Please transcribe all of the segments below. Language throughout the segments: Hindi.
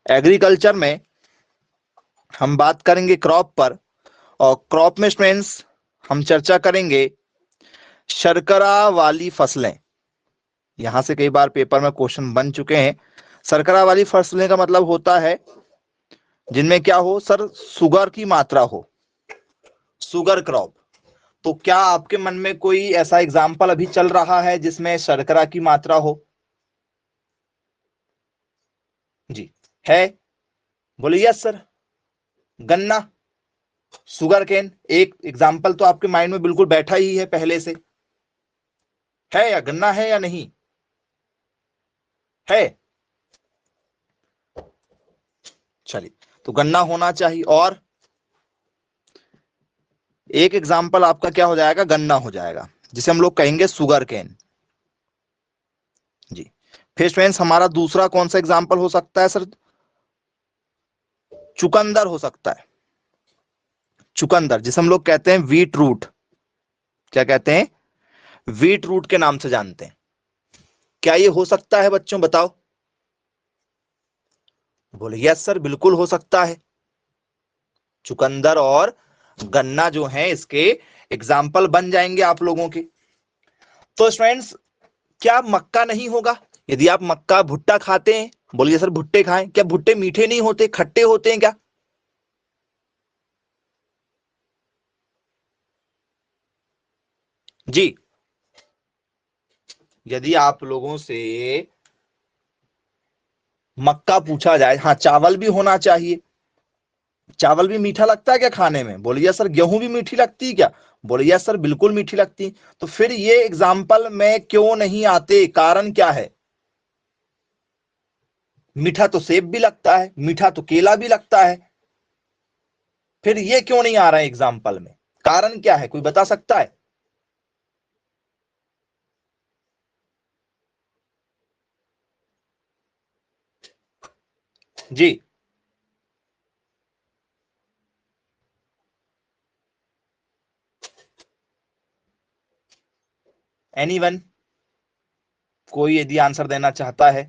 एग्रीकल्चर में हम बात करेंगे क्रॉप पर, और क्रॉप में स्टूडेंट्स हम चर्चा करेंगे शर्करा वाली फसलें। यहां से कई बार पेपर में क्वेश्चन बन चुके हैं। शर्करा वाली फसलें का मतलब होता है जिनमें क्या हो सर, शुगर की मात्रा हो, शुगर क्रॉप। तो क्या आपके मन में कोई ऐसा एग्जाम्पल अभी चल रहा है जिसमें शर्करा की मात्रा हो? जी है, बोलिए यस सर। गन्ना, शुगर केन, एक एग्जाम्पल तो आपके माइंड में बिल्कुल बैठा ही है पहले से, है या गन्ना है या नहीं है? चलिए, तो गन्ना होना चाहिए। और एक एग्जाम्पल आपका क्या हो जाएगा, गन्ना हो जाएगा, जिसे हम लोग कहेंगे शुगर केन। जी, फिर फ्रेंड्स हमारा दूसरा कौन सा एग्जाम्पल हो सकता है सर? चुकंदर हो सकता है। चुकंदर, जिसे हम लोग कहते हैं वीट रूट। क्या कहते हैं? वीट रूट के नाम से जानते हैं। क्या ये हो सकता है बच्चों, बताओ? बोले यस सर, बिल्कुल हो सकता है। चुकंदर और गन्ना जो है इसके एग्जाम्पल बन जाएंगे आप लोगों के। तो स्टूडेंट्स, क्या मक्का नहीं होगा? यदि आप मक्का भुट्टा खाते हैं, बोलिए सर भुट्टे खाएं, क्या भुट्टे मीठे नहीं होते, खट्टे होते हैं क्या? जी, यदि आप लोगों से मक्का पूछा जाए, हाँ चावल भी होना चाहिए, चावल भी मीठा लगता है क्या खाने में? बोलिए सर गेहूं भी मीठी लगती है क्या? बोलिए सर बिल्कुल मीठी लगती है। तो फिर ये एग्जाम्पल में क्यों नहीं आते, कारण क्या है? मीठा तो सेब भी लगता है, मीठा तो केला भी लगता है, फिर ये क्यों नहीं आ रहा है एग्जाम्पल में? कारण क्या है, कोई बता सकता है? जी, एनीवन, कोई यदि आंसर देना चाहता है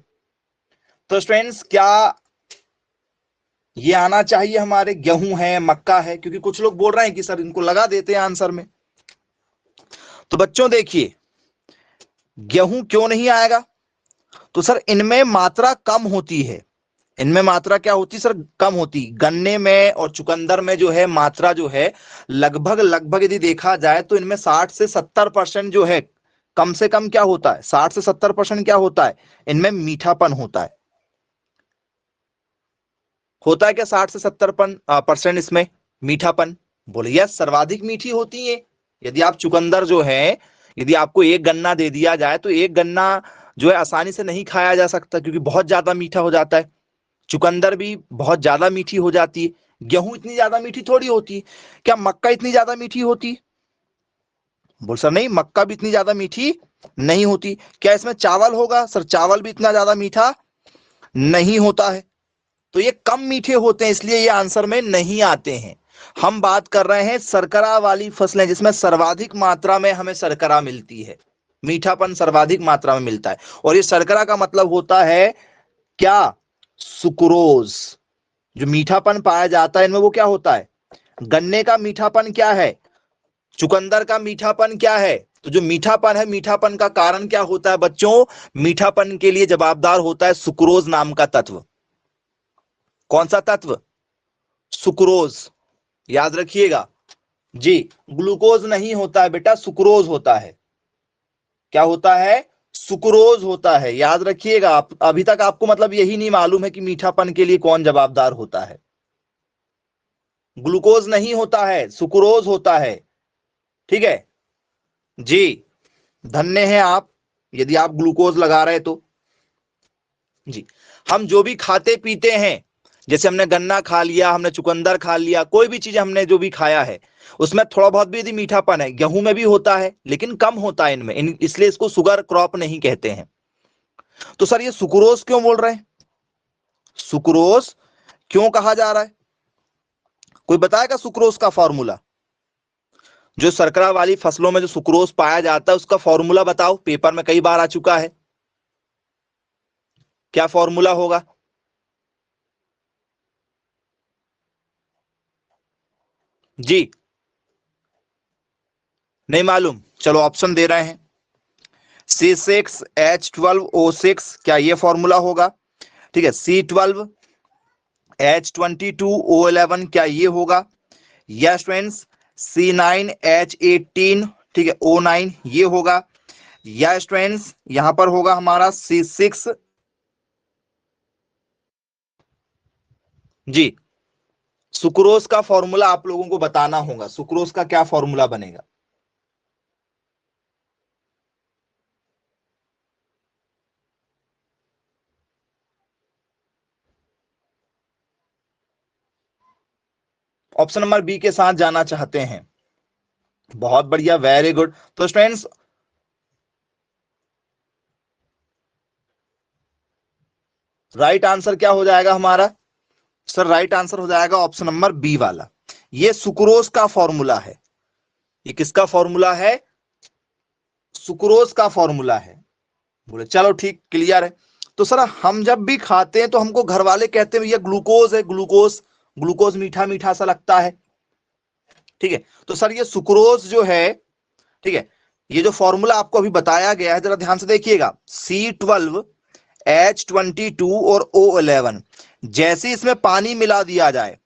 तो? स्टूडेंट्स, क्या ये आना चाहिए हमारे, गेहूं है, मक्का है? क्योंकि कुछ लोग बोल रहे हैं कि सर इनको लगा देते हैं आंसर में। तो बच्चों देखिए, गेहूं क्यों नहीं आएगा? तो सर इनमें मात्रा कम होती है। इनमें मात्रा क्या होती सर, कम होती। गन्ने में और चुकंदर में जो है मात्रा जो है लगभग लगभग यदि देखा जाए तो इनमें 60 से 70% जो है, कम से कम क्या होता है, 60 से 70% क्या होता है, इनमें मीठापन होता है क्या 60 से 70% इसमें मीठापन? बोलिए सर्वाधिक मीठी होती है। यदि आप चुकंदर जो है, यदि आपको एक गन्ना दे दिया जाए तो एक गन्ना जो है आसानी से नहीं खाया जा सकता, क्योंकि बहुत ज्यादा मीठा हो जाता है। चुकंदर भी बहुत ज्यादा मीठी हो जाती है। गेहूं इतनी ज्यादा मीठी थोड़ी होती है। क्या मक्का इतनी ज्यादा मीठी होती है? बोल सर नहीं, मक्का भी इतनी ज्यादा मीठी नहीं होती। क्या इसमें चावल होगा? सर चावल भी इतना ज्यादा मीठा नहीं होता है। तो ये कम मीठे होते हैं, इसलिए ये आंसर में नहीं आते हैं। हम बात कर रहे हैं शर्करा वाली फसलें, जिसमें सर्वाधिक मात्रा में हमें शर्करा मिलती है, मीठापन सर्वाधिक मात्रा में मिलता है। और ये शर्करा का मतलब होता है क्या, सुक्रोज। जो मीठापन पाया जाता है इनमें वो क्या होता है, गन्ने का मीठापन क्या है, चुकंदर का मीठापन क्या है? तो जो मीठापन है, मीठापन का कारण क्या होता है बच्चों? मीठापन के लिए जवाबदार होता है सुक्रोज नाम का तत्व। कौन सा तत्व? सुक्रोज, याद रखिएगा जी। ग्लूकोज नहीं होता है बेटा, सुक्रोज होता है। क्या होता है? सुक्रोज होता है, याद रखिएगा। आप अभी तक आपको मतलब यही नहीं मालूम है कि मीठापन के लिए कौन जवाबदार होता है। ग्लूकोज नहीं होता है, सुक्रोज होता है। ठीक है जी, धन्य हैं आप यदि आप ग्लूकोज लगा रहे तो। जी, हम जो भी खाते पीते हैं, जैसे हमने गन्ना खा लिया, हमने चुकंदर खा लिया, कोई भी चीज हमने जो भी खाया है उसमें थोड़ा बहुत भी यदि मीठापन है, गेहूं में भी होता है लेकिन कम होता है इनमें, इसलिए इसको शुगर क्रॉप नहीं कहते हैं। तो सर ये सुक्रोज क्यों बोल रहे हैं, सुक्रोज क्यों कहा जा रहा है? कोई बताएगा सुक्रोज का फॉर्मूला? जो शर्करा वाली फसलों में जो सुक्रोज पाया जाता है उसका फॉर्मूला बताओ, पेपर में कई बार आ चुका है। क्या फॉर्मूला होगा? जी नहीं मालूम, चलो ऑप्शन दे रहे हैं। C6H12O6, क्या ये फॉर्मूला होगा? ठीक है, C12H22O11, क्या ये होगा? या स्टूडेंट्स C9H18, ठीक है, O9, ये होगा? या स्टूडेंट्स यहां पर होगा हमारा C6, जी सुक्रोज का फॉर्मूला आप लोगों को बताना होगा, सुक्रोज का क्या फॉर्मूला बनेगा? ऑप्शन नंबर बी के साथ जाना चाहते हैं, बहुत बढ़िया, वेरी गुड। तो स्टूडेंट्स राइट आंसर क्या हो जाएगा हमारा? सर राइट आंसर हो जाएगा ऑप्शन नंबर बी वाला, ये सुक्रोज का फॉर्मूला है। ये किसका फॉर्मूला है? सुक्रोज का फॉर्मूला है। बोले चलो ठीक, क्लियर है। तो सर हम जब भी खाते हैं तो हमको घर वाले कहते हैं ये ग्लूकोज है, ग्लूकोज, ग्लूकोज मीठा मीठा सा लगता है, ठीक है। तो सर ये सुक्रोज जो है, ठीक है, ये जो फॉर्मूला आपको अभी बताया गया है, जरा ध्यान से देखिएगा, C12H22 और O11, जैसे इसमें पानी मिला दिया जाए,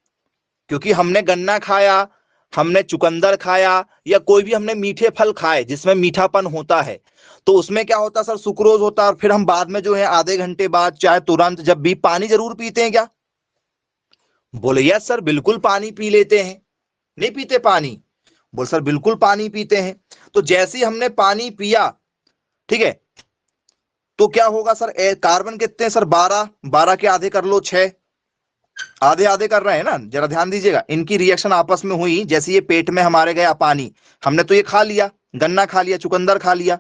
क्योंकि हमने गन्ना खाया, हमने चुकंदर खाया, या कोई भी हमने मीठे फल खाए जिसमें मीठापन होता है, तो उसमें क्या होता है सर? सुक्रोज होता है। और फिर हम बाद में जो है आधे घंटे बाद चाहे तुरंत जब भी पानी जरूर पीते हैं क्या? बोले यस सर, बिल्कुल पानी पी लेते हैं। नहीं पीते पानी? बोल सर बिल्कुल पानी पीते हैं। तो जैसे ही हमने पानी पिया, ठीक है, तो क्या होगा सर? कार्बन कितने हैं सर? 12, 12 के आधे कर लो 6, आधे आधे कर रहे हैं ना, जरा ध्यान दीजिएगा। इनकी रिएक्शन आपस में हुई, जैसे ये पेट में हमारे गया पानी, हमने तो ये खा लिया, गन्ना खा लिया, चुकंदर खा लिया,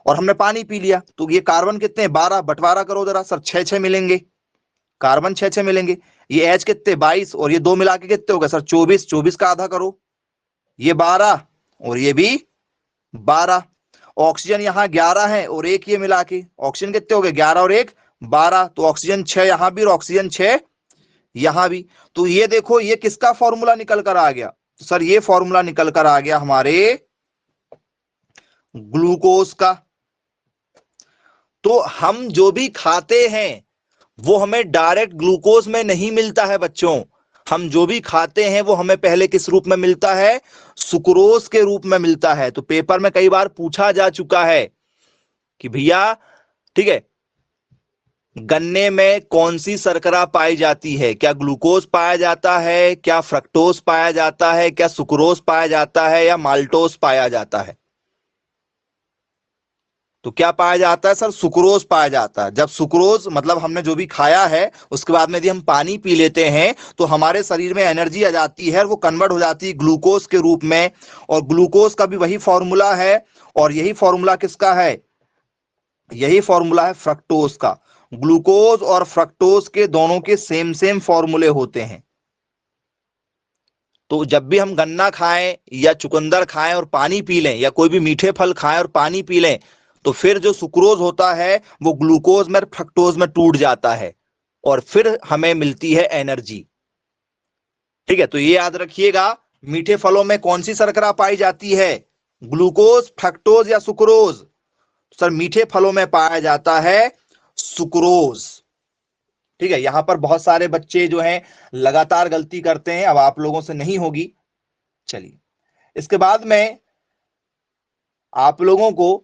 और हमने पानी पी लिया, तो ये कार्बन कितने हैं? 12, बंटवारा करो जरा सर, 6 मिलेंगे, कार्बन 6 मिलेंगे। ये एच कितने? 22, और ये दो मिला के कितने हो गए सर? 24, 24 का आधा करो, ये 12, और ये भी 12। ऑक्सीजन यहाँ 11 है, और एक ये मिला के ऑक्सीजन कितने हो गए? 11 और एक 12, तो ऑक्सीजन 6 यहां भी और ऑक्सीजन 6 यहां भी। तो ये देखो, ये किसका फॉर्मूला निकल कर आ गया? तो सर ये फॉर्मूला निकल कर आ गया हमारे ग्लूकोज का। तो हम जो भी खाते हैं वो हमें डायरेक्ट ग्लूकोज में नहीं मिलता है बच्चों। हम जो भी खाते हैं वो हमें पहले किस रूप में मिलता है? सुक्रोज के रूप में मिलता है। तो पेपर में कई बार पूछा जा चुका है कि भैया, ठीक है, गन्ने में कौन सी शर्करा पाई जाती है? क्या ग्लूकोज पाया जाता है, क्या फ्रक्टोज पाया जाता है, क्या सुक्रोज पाया जाता है, या माल्टोज पाया जाता है? तो क्या पाया जाता है सर? सुक्रोज पाया जाता है। जब सुक्रोज मतलब हमने जो भी खाया है उसके बाद में यदि हम पानी पी लेते हैं तो हमारे शरीर में एनर्जी आ जाती है और वो कन्वर्ट हो जाती है ग्लूकोज के रूप में। और ग्लूकोज का भी वही फॉर्मूला है, और यही फॉर्मूला किसका है? यही फॉर्मूला है फ्रक्टोज का। ग्लूकोज और फ्रक्टोज के दोनों के सेम सेम फॉर्मूले होते हैं। तो जब भी हम गन्ना खाएं या चुकंदर खाएं और पानी पी लें, या कोई भी मीठे फल खाएं और पानी पी लें, तो फिर जो सुक्रोज होता है वो ग्लूकोज में, फ्रक्टोज में टूट जाता है, और फिर हमें मिलती है एनर्जी। ठीक है, तो ये याद रखिएगा, मीठे फलों में कौन सी शर्करा पाई जाती है? ग्लूकोज, फ्रक्टोज या सुक्रोज? सर मीठे फलों में पाया जाता है सुक्रोज। ठीक है, यहां पर बहुत सारे बच्चे जो हैं लगातार गलती करते हैं, अब आप लोगों से नहीं होगी। चलिए, इसके बाद में आप लोगों को,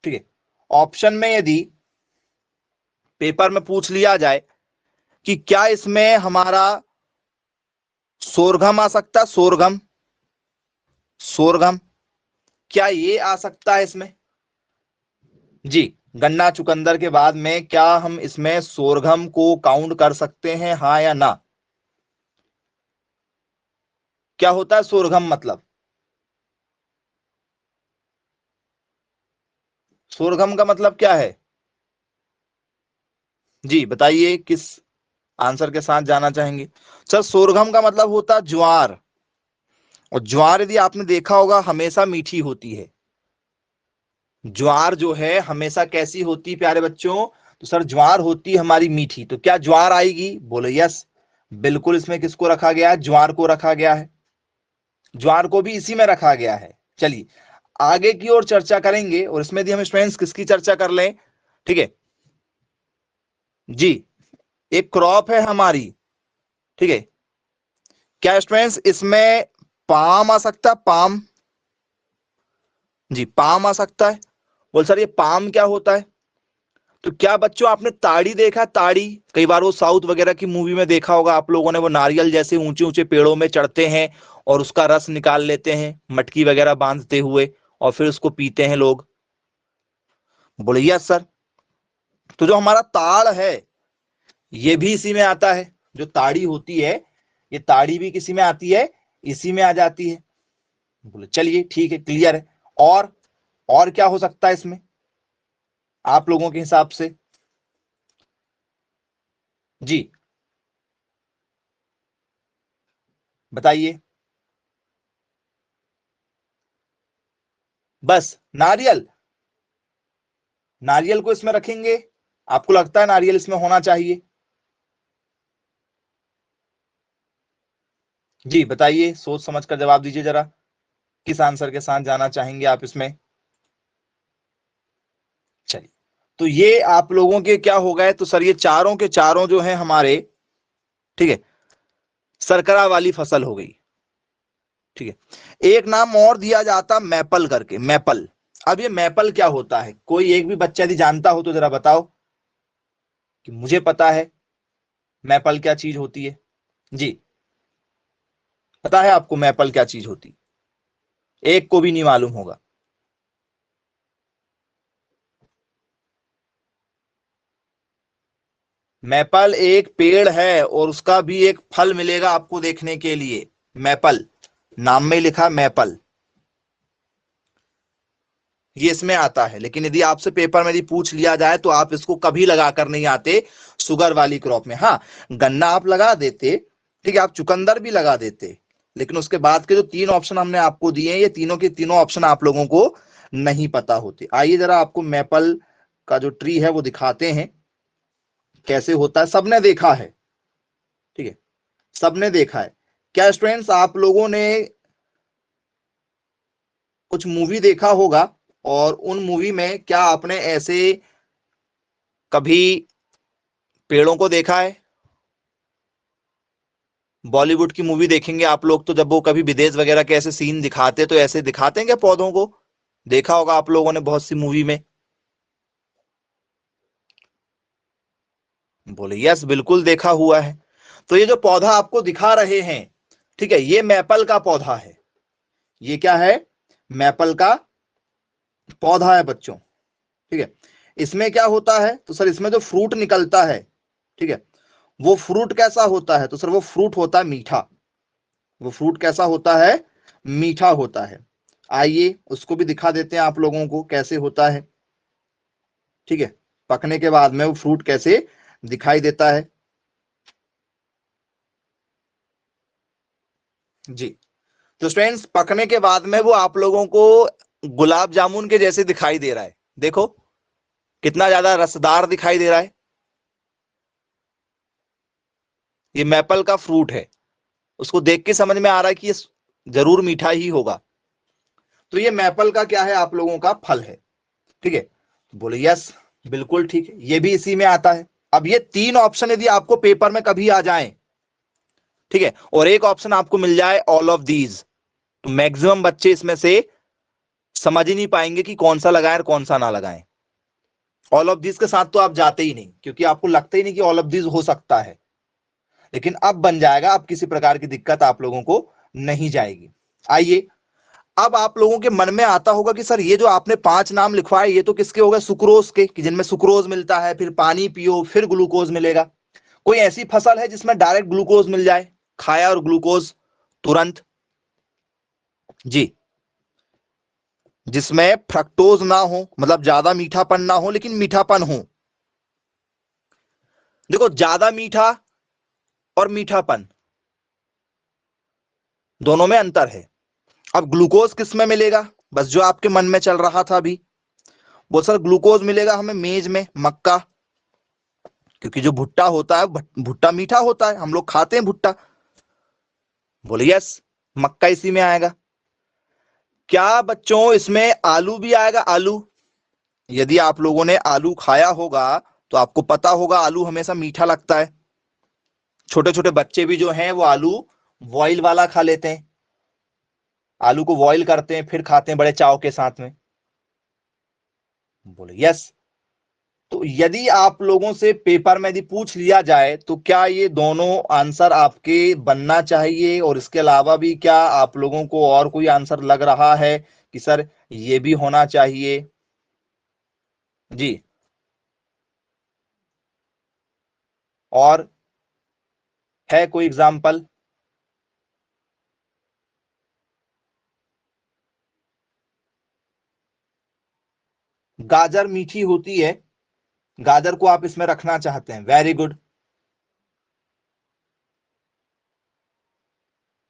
ठीक है, ऑप्शन में यदि पेपर में पूछ लिया जाए कि क्या इसमें हमारा सोरगम आ सकता है? सोरगम, सोरगम, क्या ये आ सकता है इसमें? जी, गन्ना चुकंदर के बाद में क्या हम इसमें सोरगम को काउंट कर सकते हैं, हाँ या ना? क्या होता है सोरगम मतलब? सोरगम का मतलब क्या है? जी बताइए, किस आंसर के साथ जाना चाहेंगे? सर सोरगम का मतलब होता है ज्वार। और ज्वार यदि आपने देखा होगा हमेशा मीठी होती है। ज्वार जो है हमेशा कैसी होती है प्यारे बच्चों? तो सर ज्वार होती है हमारी मीठी। तो क्या ज्वार आएगी? बोले यस, बिल्कुल इसमें किसको रखा गया है? ज्वार को रखा गया है। ज्वार को भी इसी में रखा गया है। चलिए आगे की ओर चर्चा करेंगे, और इसमें भी हम स्टूडेंट्स किसकी चर्चा कर लें, ठीक है जी, एक क्रॉप है हमारी, ठीक है, क्या स्टूडेंट्स इसमें पाम आ सकता है, पाम, जी पाम आ सकता है। बोल सर ये पाम क्या होता है? तो क्या बच्चों आपने ताड़ी देखा? ताड़ी कई बार वो साउथ वगैरह की मूवी में देखा होगा आप लोगों ने, वो नारियल जैसे ऊंचे ऊंचे पेड़ों में चढ़ते हैं और उसका रस निकाल लेते हैं मटकी वगैरह बांधते हुए, और फिर उसको पीते हैं लोग। बोले यस सर। तो जो हमारा ताड़ है ये भी इसी में आता है, जो ताड़ी होती है ये ताड़ी भी किसी में आती है, इसी में आ जाती है। बोले चलिए ठीक है, क्लियर है। और क्या हो सकता है इसमें आप लोगों के हिसाब से? जी बताइए। बस नारियल, नारियल को इसमें रखेंगे? आपको लगता है नारियल इसमें होना चाहिए? जी बताइए, सोच समझ कर जवाब दीजिए जरा, किस आंसर के साथ जाना चाहेंगे आप इसमें? चलिए, तो ये आप लोगों के क्या हो गए, तो सर ये चारों के चारों जो है हमारे, ठीक है, सरकरा वाली फसल हो गई। ठीक है, एक नाम और दिया जाता मैपल करके, मैपल। अब ये मैपल क्या होता है? कोई एक भी बच्चा यदि जानता हो तो जरा बताओ कि मुझे पता है मैपल क्या चीज होती है। जी पता है आपको मैपल क्या चीज होती? एक को भी नहीं मालूम होगा। मैपल एक पेड़ है और उसका भी एक फल मिलेगा आपको देखने के लिए। मैपल नाम में लिखा मैपल, ये इसमें आता है। लेकिन यदि आपसे पेपर में यदि पूछ लिया जाए तो आप इसको कभी लगाकर नहीं आते शुगर वाली क्रॉप में। हाँ गन्ना आप लगा देते, ठीक है, आप चुकंदर भी लगा देते, लेकिन उसके बाद के जो तीन ऑप्शन हमने आपको दिए हैं ये तीनों के तीनों ऑप्शन आप लोगों को नहीं पता होते। आइए जरा आपको मैपल का जो ट्री है वो दिखाते हैं कैसे होता है। सबने देखा है, ठीक है, सबने देखा है। क्या स्टूडेंट्स आप लोगों ने कुछ मूवी देखा होगा, और उन मूवी में क्या आपने ऐसे कभी पेड़ों को देखा है? बॉलीवुड की मूवी देखेंगे आप लोग तो जब वो कभी विदेश वगैरह के ऐसे सीन दिखाते तो ऐसे दिखाते हैं क्या पौधों को? देखा होगा आप लोगों ने बहुत सी मूवी में। बोले यस बिल्कुल देखा हुआ है। तो ये जो पौधा आपको दिखा रहे हैं, ठीक है, ये मैपल का पौधा है। ये क्या है? मैपल का पौधा है बच्चों, ठीक है। इसमें क्या होता है, तो सर इसमें जो फ्रूट निकलता है, ठीक है, वो फ्रूट कैसा होता है? तो सर वो फ्रूट होता है मीठा। वो फ्रूट कैसा होता है? मीठा होता है। आइए उसको भी दिखा देते हैं आप लोगों को कैसे होता है, ठीक है, पकने के बाद में वो फ्रूट कैसे दिखाई देता है। जी तो स्टूडेंट्स पकने के बाद में वो आप लोगों को गुलाब जामुन के जैसे दिखाई दे रहा है। देखो कितना ज्यादा रसदार दिखाई दे रहा है। ये मैपल का फ्रूट है, उसको देख के समझ में आ रहा है कि ये जरूर मीठा ही होगा। तो ये मैपल का क्या है? आप लोगों का फल है, ठीक है। बोले यस बिल्कुल ठीक है, ये भी इसी में आता है। अब ये तीन ऑप्शन यदि आपको पेपर में कभी आ जाए, ठीक है, और एक ऑप्शन आपको मिल जाए ऑल ऑफ दीज, तो मैक्सिमम बच्चे इसमें से समझ ही नहीं पाएंगे कि कौन सा लगाएं और कौन सा ना लगाएं। ऑल ऑफ दीज के साथ तो आप जाते ही नहीं, क्योंकि आपको लगता ही नहीं कि ऑल ऑफ दीज हो सकता है। लेकिन अब बन जाएगा, अब किसी प्रकार की दिक्कत आप लोगों को नहीं जाएगी। आइए अब आप लोगों के मन में आता होगा कि सर ये जो आपने पांच नाम लिखवाए ये तो किसके हो गए? सुक्रोज के, कि जिनमें सुक्रोज मिलता है, फिर पानी पियो फिर ग्लूकोज मिलेगा। कोई ऐसी फसल है जिसमें डायरेक्ट ग्लूकोज मिल जाए, खाया और ग्लूकोज तुरंत? जी जिसमें फ्रक्टोज ना हो, मतलब ज्यादा मीठापन ना हो लेकिन मीठापन हो। देखो ज्यादा मीठा और मीठापन दोनों में अंतर है। अब ग्लूकोज किस में मिलेगा? बस जो आपके मन में चल रहा था अभी, वो सर ग्लूकोज मिलेगा हमें मेज में, मक्का, क्योंकि जो भुट्टा होता है भुट्टा मीठा होता है, हम लोग खाते हैं भुट्टा। बोले यस मक्का इसी में आएगा। क्या बच्चों इसमें आलू भी आएगा? आलू, यदि आप लोगों ने आलू खाया होगा तो आपको पता होगा आलू हमेशा मीठा लगता है। छोटे छोटे बच्चे भी जो हैं वो आलू बॉईल वाला खा लेते हैं, आलू को बॉईल करते हैं फिर खाते हैं बड़े चाव के साथ में। बोले यस। तो यदि आप लोगों से पेपर में यदि पूछ लिया जाए तो क्या ये दोनों आंसर आपके बनना चाहिए, और इसके अलावा भी क्या आप लोगों को और कोई आंसर लग रहा है कि सर ये भी होना चाहिए? जी, और है कोई एग्जाम्पल? गाजर मीठी होती है, गाजर को आप इसमें रखना चाहते हैं, वेरी गुड।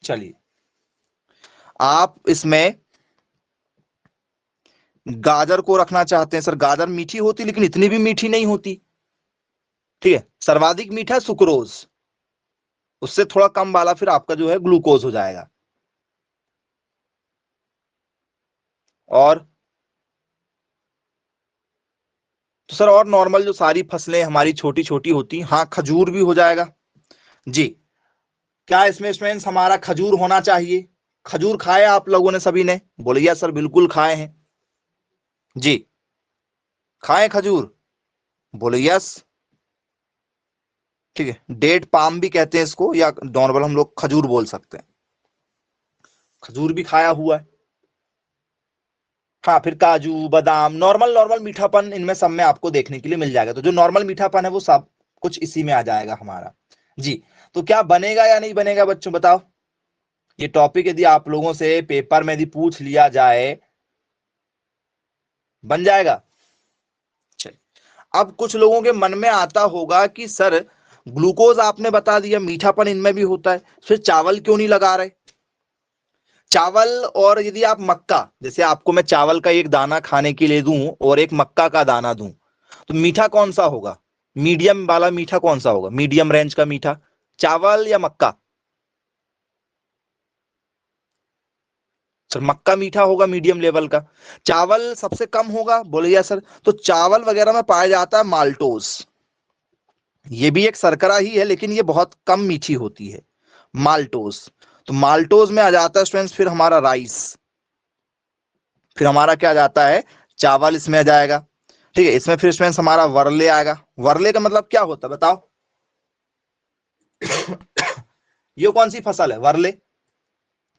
चलिए, आप इसमें गाजर को रखना चाहते हैं। सर गाजर मीठी होती लेकिन इतनी भी मीठी नहीं होती, ठीक है। सर्वाधिक मीठा सुक्रोज, उससे थोड़ा कम वाला फिर आपका जो है ग्लूकोज हो जाएगा। और तो सर और नॉर्मल जो सारी फसलें हमारी छोटी छोटी होती, हाँ खजूर भी हो जाएगा जी। क्या इसमें स्टूडेंट्स हमारा खजूर होना चाहिए? खजूर खाए आप लोगों ने सभी ने? बोलिए सर बिल्कुल खाए हैं जी। खाए खजूर? बोले यस। ठीक है, डेट पाम भी कहते हैं इसको, या नॉर्मल हम लोग खजूर बोल सकते हैं। खजूर भी खाया हुआ है। हाँ, फिर काजू बादाम, नॉर्मल नॉर्मल मीठापन इनमें सब में आपको देखने के लिए मिल जाएगा। तो जो नॉर्मल मीठापन है वो सब कुछ इसी में आ जाएगा हमारा जी। तो क्या बनेगा या नहीं बनेगा बच्चों, बताओ? ये टॉपिक यदि आप लोगों से पेपर में यदि पूछ लिया जाए, बन जाएगा? चलिए, अब कुछ लोगों के मन में आता होगा कि सर ग्लूकोज आपने बता दिया, मीठापन इनमें भी होता है, फिर चावल क्यों नहीं लगा रहे? चावल और यदि आप मक्का, जैसे आपको मैं चावल का एक दाना खाने के लिए दूं और एक मक्का का दाना दूं, तो मीठा कौन सा होगा? मीडियम वाला मीठा कौन सा होगा? मीडियम रेंज का मीठा, चावल या मक्का? सर मक्का मीठा होगा मीडियम लेवल का, चावल सबसे कम होगा। बोलिए सर। तो चावल वगैरह में पाया जाता है माल्टोस, ये भी एक शर्करा ही है लेकिन ये बहुत कम मीठी होती है, माल्टोस। तो माल्टोस में आ जाता है स्टूडेंट्स फिर हमारा राइस, फिर हमारा क्या आ जाता है? चावल इसमें आ जाएगा। ठीक है, इसमें फिर स्टूडेंट्स हमारा वर्ले आएगा। वर्ले का मतलब क्या होता है बताओ? ये कौन सी फसल है वर्ले?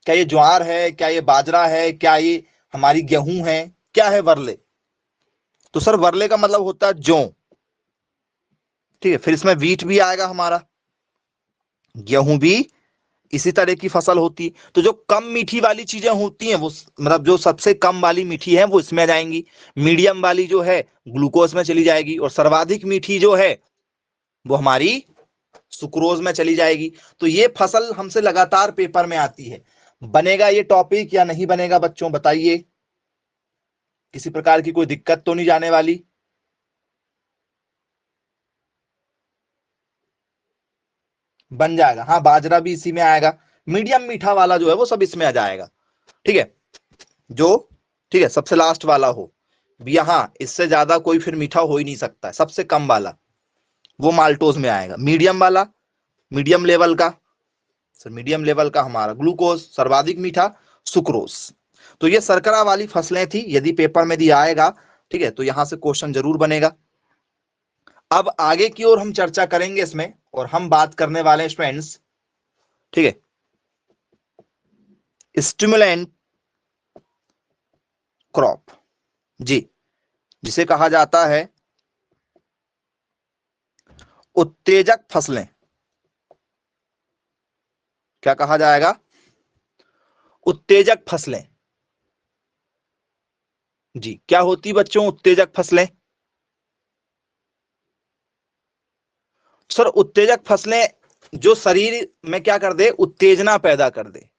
क्या ये ज्वार है, क्या ये बाजरा है, क्या ये हमारी गेहूं है, क्या है वर्ले? तो सर वर्ले का मतलब होता है जौ। ठीक है, फिर इसमें वीट भी आएगा हमारा, गेहूं भी इसी तरह की फसल होती। तो जो कम मीठी वाली चीजें होती हैं वो मतलब जो सबसे कम वाली मीठी है वो इसमें आ जाएंगी, मीडियम वाली जो है ग्लूकोज में चली जाएगी, और सर्वाधिक मीठी जो है वो हमारी सुक्रोज में चली जाएगी। तो ये फसल हमसे लगातार पेपर में आती है। बनेगा ये टॉपिक या नहीं बनेगा बच्चों, बताइए? किसी प्रकार की कोई दिक्कत तो नहीं जाने वाली? बन जाएगा, हाँ बाजरा भी इसी में आएगा, मीडियम मीठा वाला जो है वो सब इसमें आ जाएगा। ठीक है, जो ठीक है सबसे लास्ट वाला हो, यहां इससे ज्यादा कोई फिर मीठा हो ही नहीं सकता, सबसे कम वाला वो माल्टोज में आएगा। मीडियम वाला, मीडियम लेवल का, सर मीडियम लेवल का हमारा ग्लूकोज, सर्वाधिक मीठा सुक्रोज। तो ये शर्करा वाली फसलें थी, यदि पेपर में दिया आएगा ठीक है तो यहां से क्वेश्चन जरूर बनेगा। अब आगे की ओर हम चर्चा करेंगे इसमें, और हम बात करने वाले हैं स्टूडेंट्स, ठीक है, स्टिमुलेंट क्रॉप जी, जिसे कहा जाता है उत्तेजक फसलें। क्या कहा जाएगा? उत्तेजक फसलें जी। क्या होती बच्चों उत्तेजक फसलें? सर उत्तेजक फसलें जो शरीर में क्या कर दे? उत्तेजना पैदा कर दे।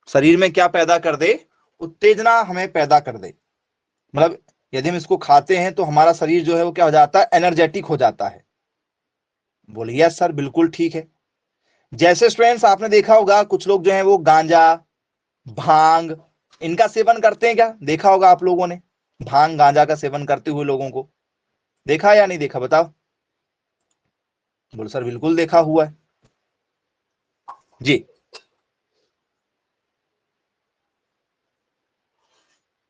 शरीर में क्या पैदा कर दे? उत्तेजना हमें पैदा कर दे। मतलब यदि हम इसको खाते हैं तो हमारा शरीर जो है वो क्या हो जाता है? एनर्जेटिक हो जाता है। बोलिए सर बिल्कुल ठीक है। जैसे स्टूडेंट्स आपने देखा होगा कुछ लोग जो है वो गांजा, भांग, इनका सेवन करते हैं क्या? देखा होगा आप लोगों ने भांग गांजा का सेवन करते हुए लोगों को, देखा या नहीं देखा बताओ? बोलो सर बिल्कुल देखा हुआ है जी।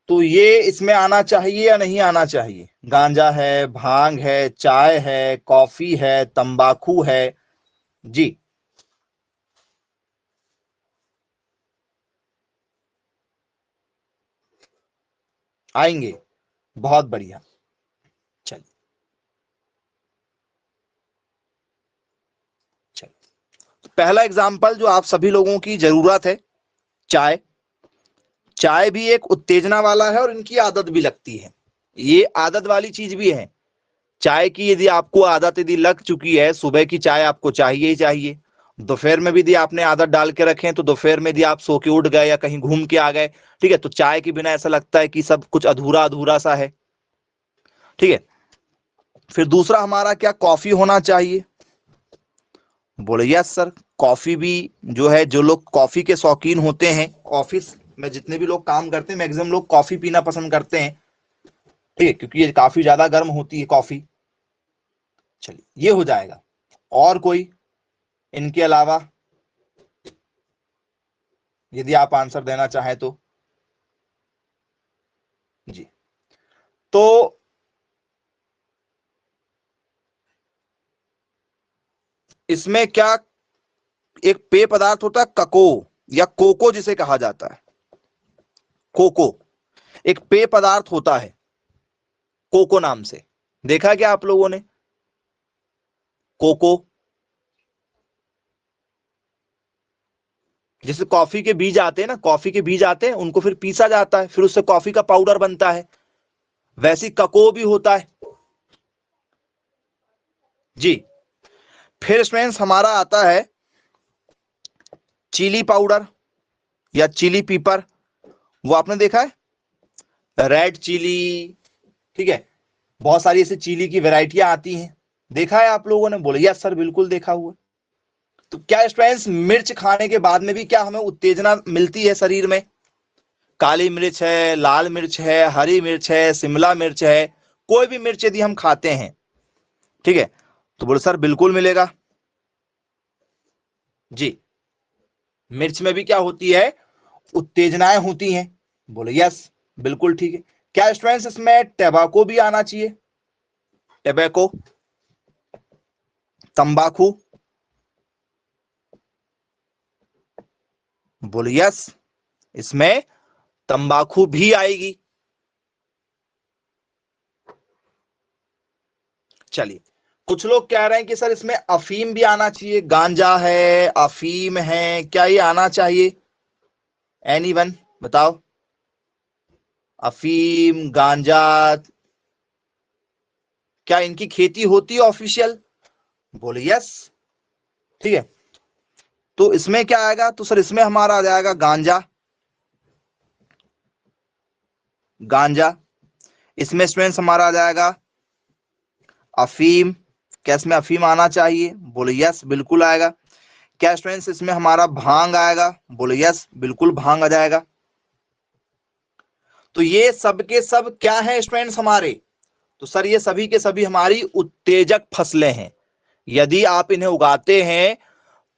तो ये इसमें आना चाहिए या नहीं आना चाहिए? गांजा है, भांग है, चाय है, कॉफी है, तंबाकू है जी। आएंगे, बहुत बढ़िया। चलिए चलिए, तो पहला एग्जाम्पल जो आप सभी लोगों की जरूरत है, चाय। चाय भी एक उत्तेजना वाला है और इनकी आदत भी लगती है, ये आदत वाली चीज भी है। चाय की यदि आपको आदत यदि लग चुकी है, सुबह की चाय आपको चाहिए ही चाहिए। दोपहर में भी यदि आपने आदत डाल के रखे तो दोपहर में यदि आप सो के उठ गए या कहीं घूम के आ गए, ठीक है, तो चाय के बिना ऐसा लगता है कि सब कुछ अधूरा अधूरा सा है, ठीक है। फिर दूसरा हमारा क्या, कॉफी होना चाहिए। बोले यस सर, कॉफी भी जो है, जो लोग कॉफी के शौकीन होते हैं, ऑफिस में जितने भी लोग काम करते हैं मैक्सिमम लोग कॉफी पीना पसंद करते हैं, ठीक है, क्योंकि ये काफी ज्यादा गर्म होती है कॉफी। चलिए ये हो जाएगा। और कोई इनके अलावा यदि आप आंसर देना चाहें तो जी। तो इसमें क्या, एक पेय पदार्थ होता है कको या कोको जिसे कहा जाता है, कोको एक पेय पदार्थ होता है कोको नाम से। देखा क्या आप लोगों ने कोको? जैसे कॉफी के बीज आते हैं ना, कॉफी के बीज आते हैं, उनको फिर पीसा जाता है, फिर उससे कॉफी का पाउडर बनता है, वैसी कको भी होता है जी। फिर स्टूडेंट्स हमारा आता है चिली पाउडर या चिली पीपर, वो आपने देखा है, रेड चिली, ठीक है, बहुत सारी ऐसी चिली की वैरायटियां आती हैं, देखा है आप लोगों ने? बोले यस सर बिल्कुल देखा हुआ। तो क्या स्टूडेंट्स, मिर्च खाने के बाद में भी क्या हमें उत्तेजना मिलती है शरीर में? काली मिर्च है, लाल मिर्च है, हरी मिर्च है, शिमला मिर्च है, कोई भी मिर्च यदि हम खाते हैं, ठीक है, तो बोले सर बिल्कुल मिलेगा जी। मिर्च में भी क्या होती है, उत्तेजनाएं होती हैं। बोले यस बिल्कुल ठीक है। क्या स्टूडेंट्स इसमें टैबाको भी आना चाहिए? टैबाको, तंबाकू, बोले यस, इसमें तंबाकू भी आएगी। चलिए, कुछ लोग कह रहे हैं कि सर इसमें अफीम भी आना चाहिए, गांजा है, अफीम है, क्या ये आना चाहिए? एनीवन बताओ, अफीम, गांजा, क्या इनकी खेती होती है ऑफिशियल? बोले यस, ठीक है। तो इसमें क्या आएगा, तो सर इसमें हमारा आ जाएगा गांजा, गांजा। इसमें स्टूडेंट्स हमारा आ जाएगा अफीम। क्या इसमें अफीम आना चाहिए? बोले यस बिल्कुल आएगा। क्या स्टूडेंट्स इसमें हमारा भांग आएगा? बोले यस बिल्कुल भांग आ जाएगा। तो ये सब के सब क्या है स्टूडेंट्स हमारे? तो सर ये सभी के सभी हमारी उत्तेजक फसलें हैं। यदि आप इन्हें उगाते हैं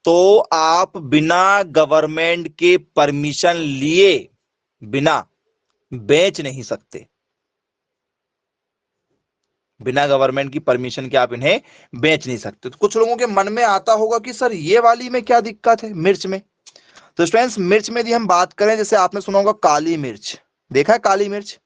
तो आप बिना गवर्नमेंट के परमिशन लिए बिना बेच नहीं सकते, बिना गवर्नमेंट की परमिशन के आप इन्हें बेच नहीं सकते। तो कुछ लोगों के मन में आता होगा कि सर ये वाली में क्या दिक्कत है मिर्च में? तो स्टूडेंट्स मिर्च में यदि हम बात करें, जैसे आपने सुना होगा काली मिर्च, देखा है काली मिर्च?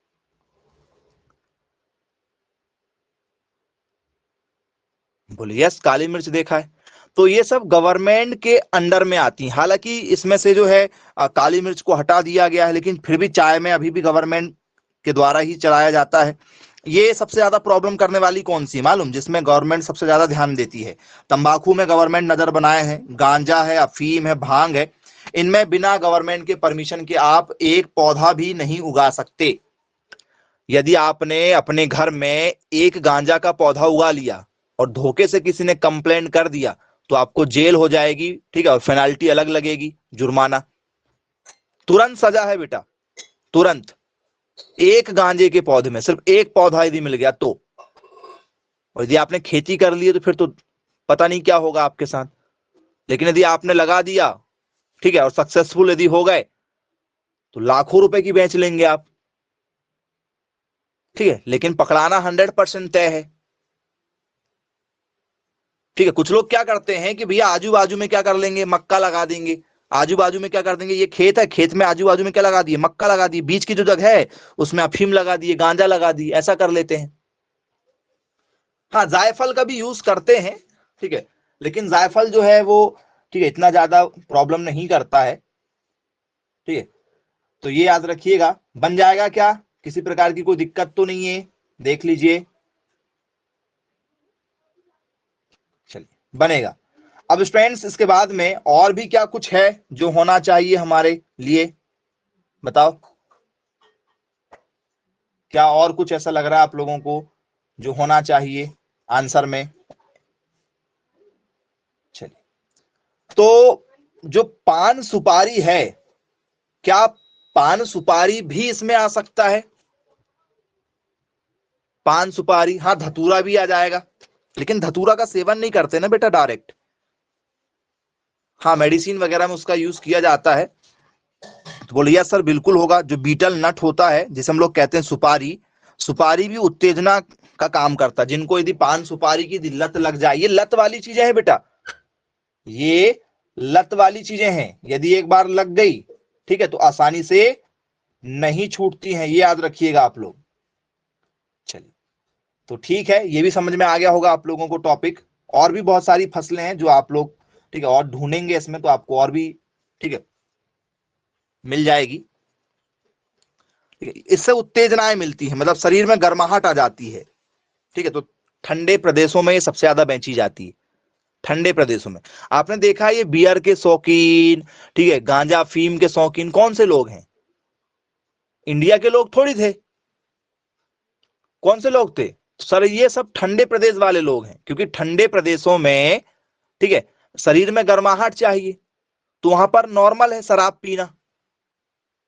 बोलिए यस काली मिर्च देखा है। तो ये सब गवर्नमेंट के अंडर में आती हैं। हालांकि इसमें से जो है काली मिर्च को हटा दिया गया है, लेकिन फिर भी चाय में अभी भी गवर्नमेंट के द्वारा ही चलाया जाता है। ये सबसे ज्यादा प्रॉब्लम करने वाली कौन सी मालूम, जिसमें गवर्नमेंट सबसे ज्यादा ध्यान देती है? तंबाकू में गवर्नमेंट नजर बनाए हैं, गांजा है, अफीम है, भांग है, इनमें बिना गवर्नमेंट के परमिशन के आप एक पौधा भी नहीं उगा सकते। यदि आपने अपने घर में एक गांजा का पौधा उगा लिया और धोखे से किसी ने कंप्लेंट कर दिया, तो आपको जेल हो जाएगी, ठीक है, और पेनाल्टी अलग लगेगी, जुर्माना। तुरंत सजा है बेटा, तुरंत। एक गांजे के पौधे में सिर्फ एक पौधा यदि मिल गया तो, और यदि आपने खेती कर ली है तो फिर तो पता नहीं क्या होगा आपके साथ। लेकिन यदि आपने लगा दिया, ठीक है, और सक्सेसफुल यदि हो गए तो लाखों रुपए की बेच लेंगे आप, ठीक है। लेकिन पकड़ाना 100% तय है, ठीक है। कुछ लोग क्या करते हैं कि भैया आजू बाजू में क्या कर लेंगे, मक्का लगा देंगे। आजू बाजू में क्या कर देंगे, ये खेत है, खेत में आजू बाजू में क्या लगा दिए, मक्का लगा दिए, बीच की जो जगह है उसमें अफीम लगा दिए, गांजा लगा दिए, ऐसा कर लेते हैं। हाँ, जायफल का भी यूज करते हैं, ठीक है, लेकिन जायफल जो है वो, ठीक है, इतना ज्यादा प्रॉब्लम नहीं करता है, ठीक है। तो ये याद रखिएगा। बन जाएगा क्या, किसी प्रकार की कोई दिक्कत तो नहीं है, देख लीजिए, चलिए बनेगा। अब स्टूडेंट्स इसके बाद में और भी क्या कुछ है जो होना चाहिए हमारे लिए, बताओ। क्या और कुछ ऐसा लग रहा है आप लोगों को जो होना चाहिए आंसर में? चलिए, तो जो पान सुपारी है, क्या पान सुपारी भी इसमें आ सकता है? पान सुपारी, हाँ, धतूरा भी आ जाएगा, लेकिन धतूरा का सेवन नहीं करते ना बेटा डायरेक्ट। हाँ, मेडिसिन वगैरह में उसका यूज किया जाता है। तो बोलिए सर बिल्कुल होगा। जो बीटल नट होता है जिसे हम लोग कहते हैं सुपारी, सुपारी भी उत्तेजना का काम करता है। जिनको यदि पान सुपारी की लत लग जाए, ये लत वाली चीजें हैं बेटा, ये लत वाली चीजें हैं। यदि एक बार लग गई, ठीक है, तो आसानी से नहीं छूटती हैं, ये याद रखिएगा आप लोग। चलिए, तो ठीक है, ये भी समझ में आ गया होगा आप लोगों को टॉपिक। और भी बहुत सारी फसलें हैं जो आप लोग, ठीक है, और ढूंढेंगे इसमें तो आपको और भी, ठीक है, मिल जाएगी, ठीक है। इससे उत्तेजनाएं मिलती है, मतलब शरीर में गर्माहट आ जाती है, ठीक है। तो ठंडे प्रदेशों में ये सबसे ज्यादा बेची जाती है, ठंडे प्रदेशों में। आपने देखा है ये बियर के शौकीन, ठीक है, गांजा फीम के शौकीन कौन से लोग हैं? इंडिया के लोग थोड़ी थे। कौन से लोग थे सर? ये सब ठंडे प्रदेश वाले लोग हैं, क्योंकि ठंडे प्रदेशों में, ठीक है, शरीर में गर्माहट चाहिए, तो वहां पर नॉर्मल है शराब पीना,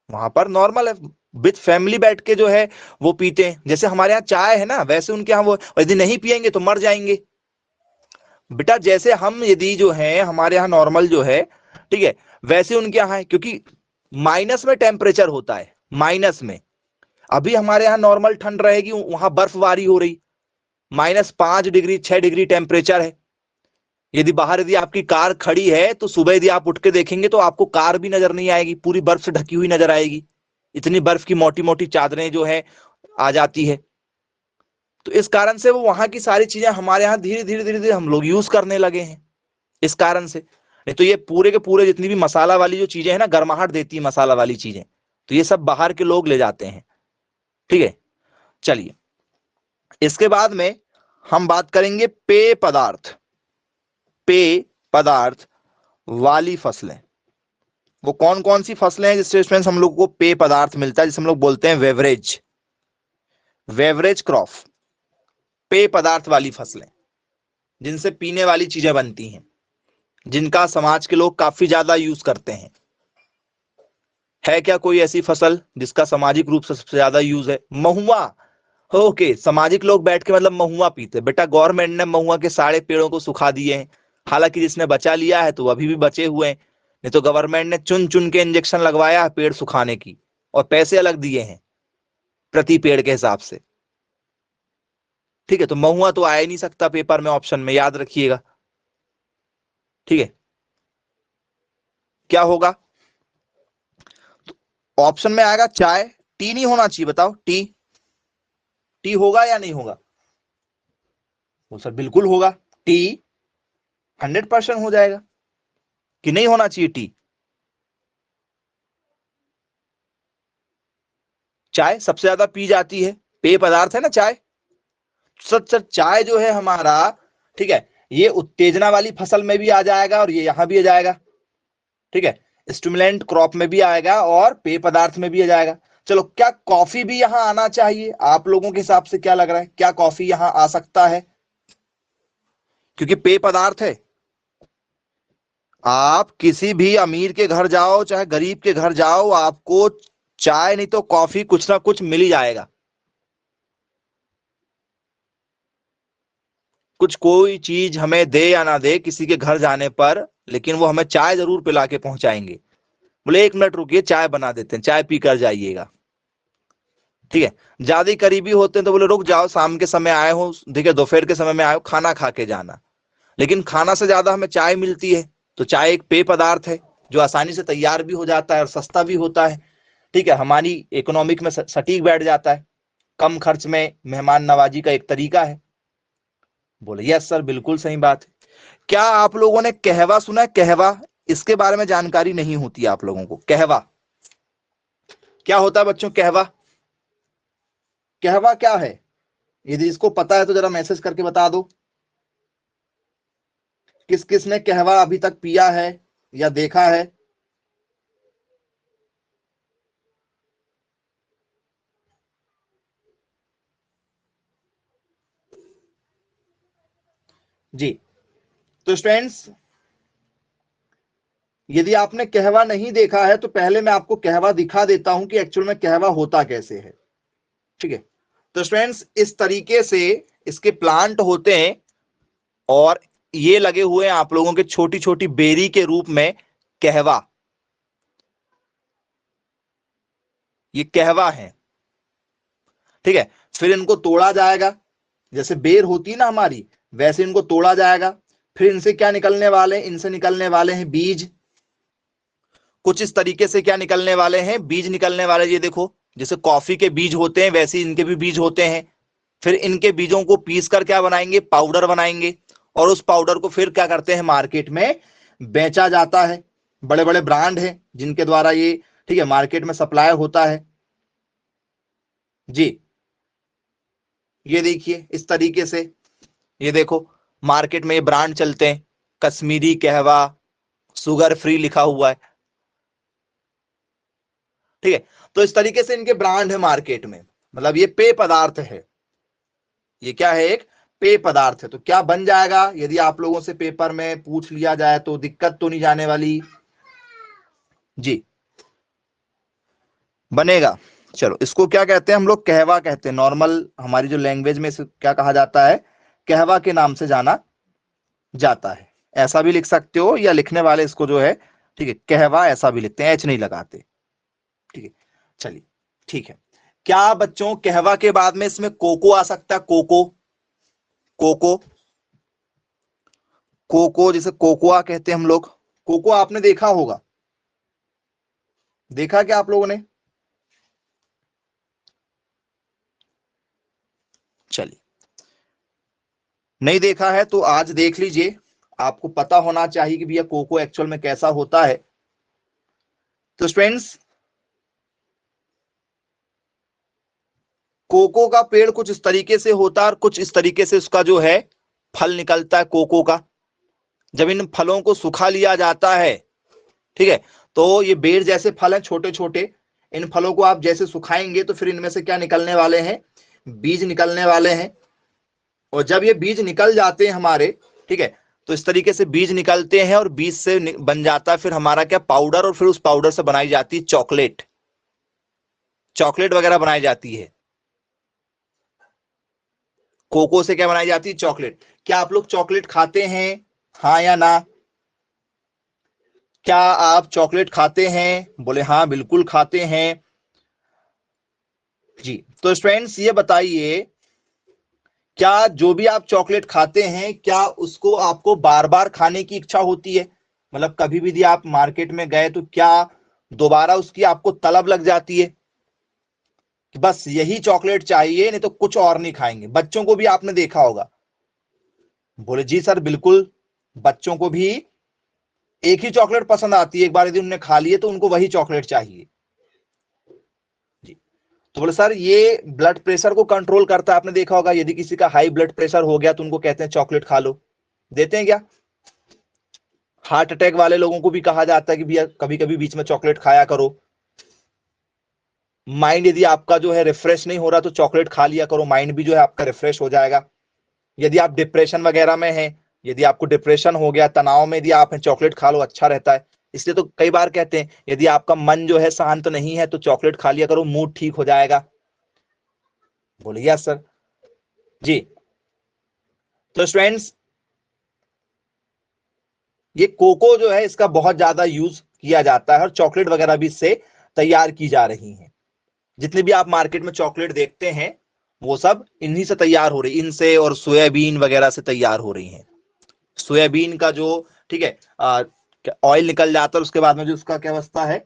वहां पर नॉर्मल है। विथ फैमिली बैठ के जो है वो पीते हैं। जैसे हमारे यहाँ चाय है ना, वैसे उनके यहाँ वो, यदि नहीं पियेंगे तो मर जाएंगे बेटा। जैसे हम यदि जो है हमारे यहाँ नॉर्मल जो है, ठीक है, वैसे उनके यहाँ है, क्योंकि माइनस में टेम्परेचर होता है, माइनस में। अभी हमारे यहाँ नॉर्मल ठंड रहेगी, वहां बर्फबारी हो रही, -5 डिग्री 6 डिग्री टेम्परेचर है। यदि बाहर यदि आपकी कार खड़ी है तो सुबह यदि आप उठ के देखेंगे तो आपको कार भी नजर नहीं आएगी, पूरी बर्फ से ढकी हुई नजर आएगी। इतनी बर्फ की मोटी मोटी चादरें जो है आ जाती है। तो इस कारण से वो वहां की सारी चीजें हमारे यहाँ धीरे धीरे धीरे धीरे हम लोग यूज करने लगे हैं, इस कारण से। नहीं तो ये पूरे के पूरे जितनी भी मसाला वाली जो चीजें हैं ना, गर्माहट देती है मसाला वाली चीजें, तो ये सब बाहर के लोग ले जाते हैं, ठीक है। चलिए, इसके बाद में हम बात करेंगे पेय पदार्थ, पेय पदार्थ वाली फसलें। वो कौन कौन सी फसलें हैं जिससे स्टूडेंट्स हम लोग को पेय पदार्थ मिलता है, जिसे हम लोग बोलते हैं वेवरेज, वेवरेज क्रॉप। पेय पदार्थ वाली फसलें, जिनसे पीने वाली चीजें बनती हैं, जिनका समाज के लोग काफी ज्यादा यूज करते हैं। है क्या कोई ऐसी फसल जिसका सामाजिक रूप से सबसे ज्यादा यूज है? महुआ। ओके, सामाजिक लोग बैठ के मतलब महुआ पीते। बेटा गवर्नमेंट ने महुआ के सारे पेड़ों को सुखा दिए हैं, हालांकि जिसने बचा लिया है तो अभी भी बचे हुए हैं। नहीं तो गवर्नमेंट ने चुन चुन के इंजेक्शन लगवाया है पेड़ सुखाने की, और पैसे अलग दिए हैं प्रति पेड़ के हिसाब से, ठीक है। तो महुआ तो आ ही नहीं सकता पेपर में ऑप्शन में, याद रखिएगा, ठीक है। क्या होगा ऑप्शन में? आएगा चाय। टी नहीं होना चाहिए, बताओ टी, टी होगा या नहीं होगा? वो सर बिल्कुल होगा, टी 100% हो जाएगा। कि नहीं होना चाहिए टी? चाय सबसे ज्यादा पी जाती है, पेय पदार्थ है ना चाय। सच सच चाय जो है हमारा, ठीक है, ये उत्तेजना वाली फसल में भी आ जाएगा और ये यहां भी आ जाएगा, ठीक है। स्टिमुलेंट क्रॉप में भी आएगा और पेय पदार्थ में भी आ जाएगा। चलो, क्या कॉफी भी यहां आना चाहिए? आप लोगों के हिसाब से क्या लग रहा है, क्या कॉफी यहां आ सकता है? क्योंकि पेय पदार्थ है, आप किसी भी अमीर के घर जाओ चाहे गरीब के घर जाओ, आपको चाय नहीं तो कॉफी कुछ ना कुछ मिल ही जाएगा। कुछ कोई चीज हमें दे या ना दे किसी के घर जाने पर, लेकिन वो हमें चाय जरूर पिला के पहुंचाएंगे। बोले 1 मिनट रुकिए, चाय बना देते हैं, चाय पी कर जाइएगा। ठीक है। ज्यादा करीबी होते हैं तो बोले रुक जाओ, शाम के समय आए हो, देखिए दोपहर के समय में आए हो, खाना खा के जाना। लेकिन खाना से ज्यादा हमें चाय मिलती है, तो चाय एक पेय पदार्थ है जो आसानी से तैयार भी हो जाता है और सस्ता भी होता है। ठीक है, हमारी इकोनॉमिक में सटीक बैठ जाता है, कम खर्च में मेहमान नवाजी का एक तरीका है। बोले यस सर, बिल्कुल सही बात है। क्या आप लोगों ने कहवा सुना है? कहवा, इसके बारे में जानकारी नहीं होती आप लोगों को। कहवा क्या होता है बच्चों? कहवा, कहवा क्या है? यदि इसको पता है तो जरा मैसेज करके बता दो। किस किस ने कहवा अभी तक पिया है या देखा है? जी, तो स्टूडेंट्स, यदि आपने कहवा नहीं देखा है तो पहले मैं आपको कहवा दिखा देता हूं कि एक्चुअल में कहवा होता कैसे है। ठीक है, तो स्टूडेंट्स इस तरीके से इसके प्लांट होते हैं और ये लगे हुए हैं आप लोगों के छोटी छोटी बेरी के रूप में। कहवा, ये कहवा है। ठीक है, फिर इनको तोड़ा जाएगा, जैसे बेर होती है ना हमारी, वैसे इनको तोड़ा जाएगा। फिर इनसे क्या निकलने वाले हैं? इनसे निकलने वाले हैं बीज। कुछ इस तरीके से क्या निकलने वाले हैं? बीज निकलने वाले। ये देखो, जैसे कॉफी के बीज होते हैं वैसे इनके भी बीज होते हैं। फिर इनके बीजों को पीस कर क्या बनाएंगे? पाउडर बनाएंगे। और उस पाउडर को फिर क्या करते हैं? मार्केट में बेचा जाता है। बड़े बड़े ब्रांड हैं जिनके द्वारा ये, ठीक है, मार्केट में सप्लाई होता है। जी, ये देखिए इस तरीके से, ये देखो मार्केट में ये ब्रांड चलते हैं, कश्मीरी कहवा, शुगर फ्री लिखा हुआ है। ठीक है, तो इस तरीके से इनके ब्रांड है मार्केट में। मतलब ये पेय पदार्थ है। ये क्या है? एक पेय पदार्थ है। तो क्या बन जाएगा? यदि आप लोगों से पेपर में पूछ लिया जाए तो दिक्कत तो नहीं जाने वाली? जी, बनेगा। चलो, इसको क्या कहते हैं हम लोग? कहवा कहते हैं। नॉर्मल हमारी जो लैंग्वेज में इसे क्या कहा जाता है? कहवा के नाम से जाना जाता है। ऐसा भी लिख सकते हो, या लिखने वाले इसको जो है, ठीक है, कहवा ऐसा भी लिखते हैं, एच नहीं लगाते। ठीक है, चलिए ठीक है। क्या बच्चों कहवा के बाद में इसमें कोको आ सकता है? कोको, कोको, कोको जिसे कोकोआ कहते हैं हम लोग। कोको आपने देखा होगा, देखा क्या आप लोगों ने? चलिए, नहीं देखा है तो आज देख लीजिए, आपको पता होना चाहिए कि भैया कोको एक्चुअल में कैसा होता है। तो स्टूडेंट्स, कोको का पेड़ कुछ इस तरीके से होता है और कुछ इस तरीके से उसका जो है फल निकलता है कोको का। जब इन फलों को सुखा लिया जाता है, ठीक है, तो ये बेर जैसे फल हैं छोटे छोटे। इन फलों को आप जैसे सुखाएंगे तो फिर इनमें से क्या निकलने वाले हैं? बीज निकलने वाले हैं। और जब ये बीज निकल जाते हैं हमारे, ठीक है, तो इस तरीके से बीज निकलते हैं और बीज से बन जाता है फिर हमारा क्या? पाउडर। और फिर उस पाउडर से बनाई जाती है चॉकलेट, चॉकलेट वगैरह बनाई जाती है। कोको से क्या बनाई जाती है? चॉकलेट। क्या आप लोग चॉकलेट खाते हैं? हाँ या ना? क्या आप चॉकलेट खाते हैं? बोले हाँ बिल्कुल खाते हैं। जी, तो स्टूडेंट्स ये बताइए, क्या जो भी आप चॉकलेट खाते हैं क्या उसको आपको बार बार खाने की इच्छा होती है? मतलब कभी भी यदि आप मार्केट में गए तो क्या दोबारा उसकी आपको तलब लग जाती है कि बस यही चॉकलेट चाहिए, नहीं तो कुछ और नहीं खाएंगे? बच्चों को भी आपने देखा होगा। बोले जी सर बिल्कुल, बच्चों को भी एक ही चॉकलेट पसंद आती है, एक बार यदि उन्होंने खा लिए तो उनको वही चॉकलेट चाहिए। जी, तो बोले सर ये ब्लड प्रेशर को कंट्रोल करता है। आपने देखा होगा यदि किसी का हाई ब्लड प्रेशर हो गया तो उनको कहते हैं चॉकलेट खा लो, देते हैं क्या? हार्ट अटैक वाले लोगों को भी कहा जाता है कि भैया कभी कभी बीच में चॉकलेट खाया करो। माइंड यदि आपका जो है रिफ्रेश नहीं हो रहा तो चॉकलेट खा लिया करो, माइंड भी जो है आपका रिफ्रेश हो जाएगा। यदि आप डिप्रेशन वगैरह में हैं यदि आपको डिप्रेशन हो गया, तनाव में यदि आप हैं, चॉकलेट खा लो, अच्छा रहता है। इसलिए तो कई बार कहते हैं यदि आपका मन जो है शांत नहीं है तो चॉकलेट खा लिया करो, मूड ठीक हो जाएगा। बोलिए सर जी। तो स्टूडेंट्स, ये कोको जो है इसका बहुत ज्यादा यूज किया जाता है और चॉकलेट वगैरह भी इससे तैयार की जा रही है। जितने भी आप मार्केट में चॉकलेट देखते हैं वो सब इन्हीं से तैयार हो रही, इनसे और सोयाबीन वगैरह से तैयार हो रही हैं। सोयाबीन का जो, ठीक है, ऑयल निकल जाता है, उसके बाद में जो उसका क्या बचता है,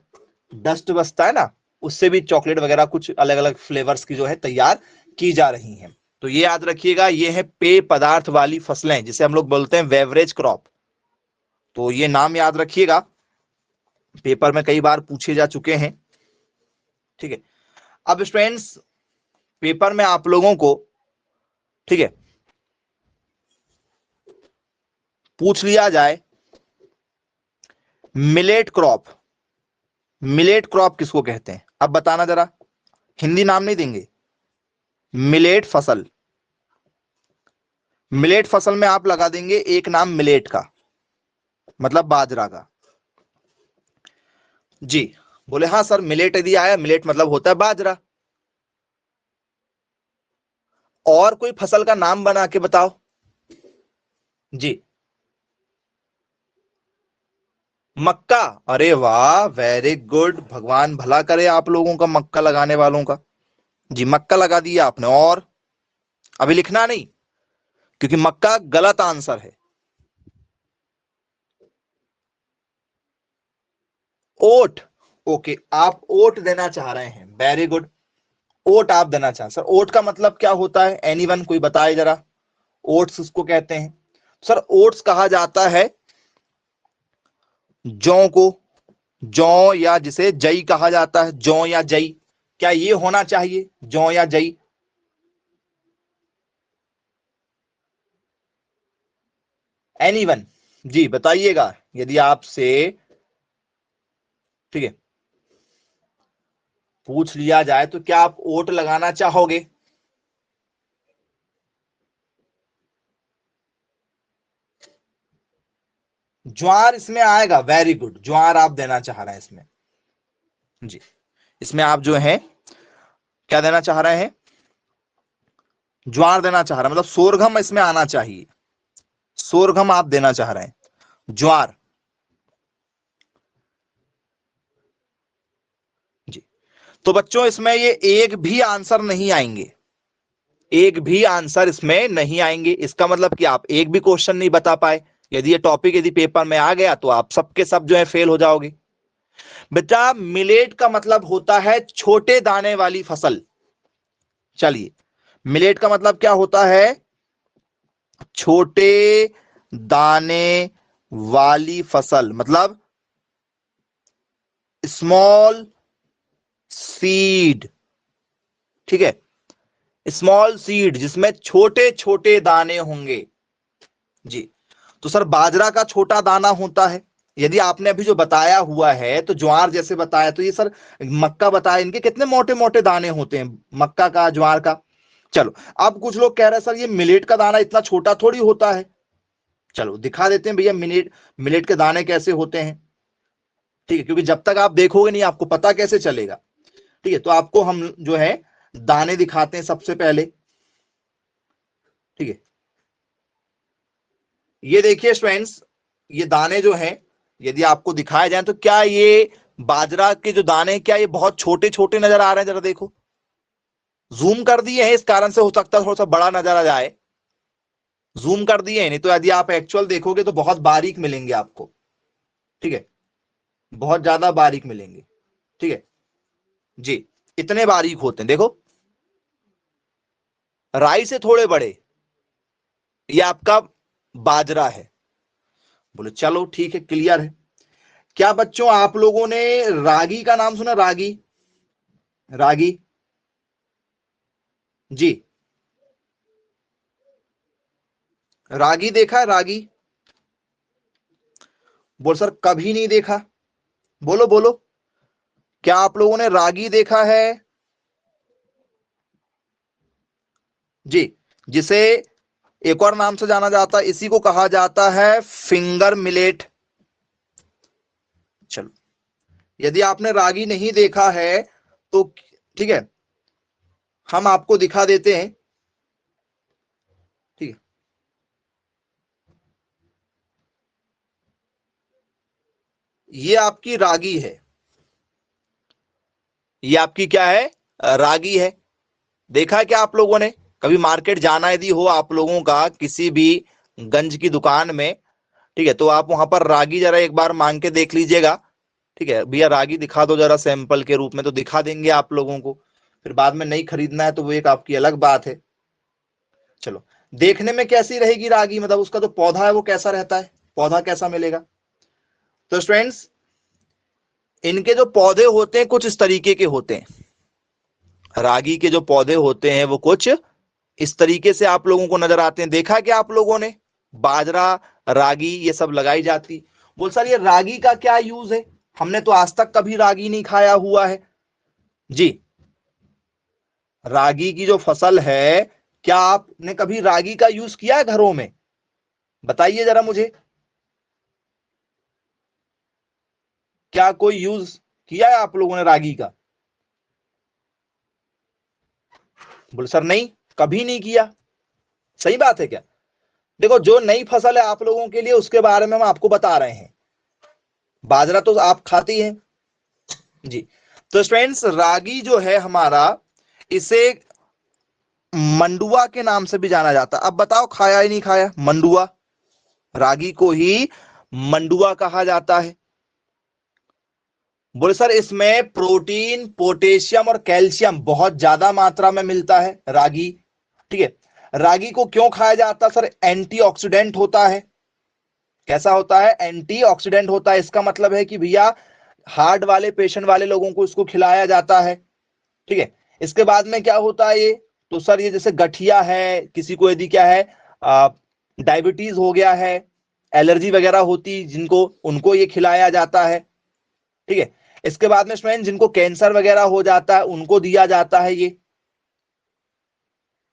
डस्ट बचता है ना, उससे भी चॉकलेट वगैरह कुछ अलग अलग फ्लेवर्स की जो है तैयार की जा रही हैं। तो ये याद रखिएगा, ये है पेय पदार्थ वाली फसलें, जिसे हम लोग बोलते हैं बेवरेज क्रॉप। तो ये नाम याद रखिएगा, पेपर में कई बार पूछे जा चुके हैं। ठीक है, अब स्टूडेंट्स पेपर में आप लोगों को, ठीक है, पूछ लिया जाए मिलेट क्रॉप, मिलेट क्रॉप किसको कहते हैं, अब बताना जरा। हिंदी नाम नहीं देंगे, मिलेट फसल। मिलेट फसल में आप लगा देंगे एक नाम मिलेट का, मतलब बाजरा का। जी, बोले हाँ सर, मिलेट यदि आया, मिलेट मतलब होता है बाजरा। और कोई फसल का नाम बना के बताओ जी। मक्का, अरे वाह, वेरी गुड, भगवान भला करे आप लोगों का, मक्का लगाने वालों का। जी, मक्का लगा दिया आपने। और अभी लिखना नहीं, क्योंकि मक्का गलत आंसर है। ओट, ओके, आप ओट देना चाह रहे हैं, वेरी गुड। ओट आप देना चाह, सर ओट का मतलब क्या होता है, एनीवन कोई बताए जरा। ओट्स उसको कहते हैं सर, ओट्स कहा जाता है जौ को, जौ या जिसे जई कहा जाता है, जौ या जई, क्या ये होना चाहिए, जौ या जई। एनीवन, जी बताइएगा, यदि आपसे, ठीक है, पूछ लिया जाए तो क्या आप ओट लगाना चाहोगे। ज्वार इसमें आएगा, वेरी गुड, ज्वार आप देना चाह रहे हैं इसमें। जी, इसमें आप जो है क्या देना चाह रहे हैं, ज्वार देना चाह रहे हैं, मतलब सोरघम इसमें आना चाहिए, सोरघम आप देना चाह रहे हैं, ज्वार। जी, तो बच्चों इसमें ये एक भी आंसर नहीं आएंगे, एक भी आंसर इसमें नहीं आएंगे। इसका मतलब कि आप एक भी क्वेश्चन नहीं बता पाए। यदि ये टॉपिक यदि पेपर में आ गया तो आप सबके सब जो है फेल हो जाओगे। बेटा मिलेट का मतलब होता है छोटे दाने वाली फसल। चलिए, मिलेट का मतलब क्या होता है, छोटे दाने वाली फसल, मतलब स्मॉल सीड। ठीक है, स्मॉल सीड जिसमें छोटे छोटे दाने होंगे। जी, तो सर बाजरा का छोटा दाना होता है, यदि आपने अभी जो बताया हुआ है तो ज्वार जैसे बताया, तो ये सर मक्का बताया, इनके कितने मोटे मोटे दाने होते हैं, मक्का का, ज्वार का। चलो, अब कुछ लोग कह रहे हैं सर ये मिलेट का दाना इतना छोटा थोड़ी होता है। चलो दिखा देते हैं भैया, मिलेट, मिलेट के दाने कैसे होते हैं। ठीक है, क्योंकि जब तक आप देखोगे नहीं आपको पता कैसे चलेगा। ठीक है, तो आपको हम जो है दाने दिखाते हैं सबसे पहले। ठीक है, ये देखिए स्टूडेंट्स, ये दाने जो हैं यदि आपको दिखाए जाए तो क्या ये बाजरा के जो दाने, क्या ये बहुत छोटे छोटे नजर आ रहे हैं, जरा देखो। जूम कर दिए हैं, इस कारण से हो सकता है थोड़ा सा बड़ा नजर आ जाए, जूम कर दिए हैं, नहीं तो यदि आप एक्चुअल देखोगे तो बहुत बारीक मिलेंगे आपको। ठीक है, बहुत ज्यादा बारीक मिलेंगे। ठीक है जी, इतने बारीक होते हैं, देखो, राई से थोड़े बड़े, ये आपका बाजरा है। बोले चलो ठीक है, क्लियर है। क्या बच्चों आप लोगों ने रागी का नाम सुना, रागी, रागी। जी, रागी देखा है, रागी। बोल सर कभी नहीं देखा, बोलो बोलो, क्या आप लोगों ने रागी देखा है। जी, जिसे एक और नाम से जाना जाता है, इसी को कहा जाता है फिंगर मिलेट। चलो, यदि आपने रागी नहीं देखा है तो ठीक है, हम आपको दिखा देते हैं। ठीक है, ये आपकी रागी है, ये आपकी क्या है, रागी है। देखा है क्या आप लोगों ने? कभी मार्केट जाना यदि हो आप लोगों का किसी भी गंज की दुकान में, ठीक है, तो आप वहां पर रागी जरा एक बार मांग के देख लीजिएगा। ठीक है, भैया रागी दिखा दो जरा सैंपल के रूप में, तो दिखा देंगे आप लोगों को। फिर बाद में नहीं खरीदना है तो वो एक आपकी अलग बात है। चलो, देखने में कैसी रहेगी रागी, मतलब उसका जो पौधा है वो कैसा रहता है, पौधा कैसा मिलेगा? तो स्टूडेंट्स, इनके जो पौधे होते हैं कुछ इस तरीके के होते हैं। रागी के जो पौधे होते हैं वो कुछ इस तरीके से आप लोगों को नजर आते हैं। देखा क्या आप लोगों ने? बाजरा, रागी ये सब लगाई जाती। बोल सर ये रागी का क्या यूज है, हमने तो आज तक कभी रागी नहीं खाया हुआ है। जी, रागी की जो फसल है, क्या आपने कभी रागी का यूज किया है घरों में? बताइए जरा मुझे, क्या कोई यूज किया है आप लोगों ने रागी का? बोले सर नहीं, कभी नहीं किया। सही बात है क्या? देखो, जो नई फसल है आप लोगों के लिए उसके बारे में हम आपको बता रहे हैं। बाजरा तो आप खाती हैं जी। तो स्टूडेंट्स, रागी जो है हमारा, इसे मंडुआ के नाम से भी जाना जाता है। अब बताओ, खाया ही नहीं खाया मंडुआ? रागी को ही मंडुआ कहा जाता है। बोले सर इसमें प्रोटीन, पोटेशियम और कैल्शियम बहुत ज्यादा मात्रा में मिलता है रागी। ठीक है, रागी को क्यों खाया जाता है सर? एंटीऑक्सीडेंट होता है। कैसा होता है? एंटीऑक्सीडेंट होता है। इसका मतलब है कि भैया हार्ट वाले पेशेंट वाले लोगों को इसको खिलाया जाता है। ठीक है, इसके बाद में क्या होता है ये? तो सर ये जैसे गठिया है, किसी को यदि क्या है, डायबिटीज हो गया है, एलर्जी वगैरह होती जिनको, उनको ये खिलाया जाता है। ठीक है, इसके बाद में स्टूडेंट जिनको कैंसर वगैरह हो जाता है उनको दिया जाता है ये।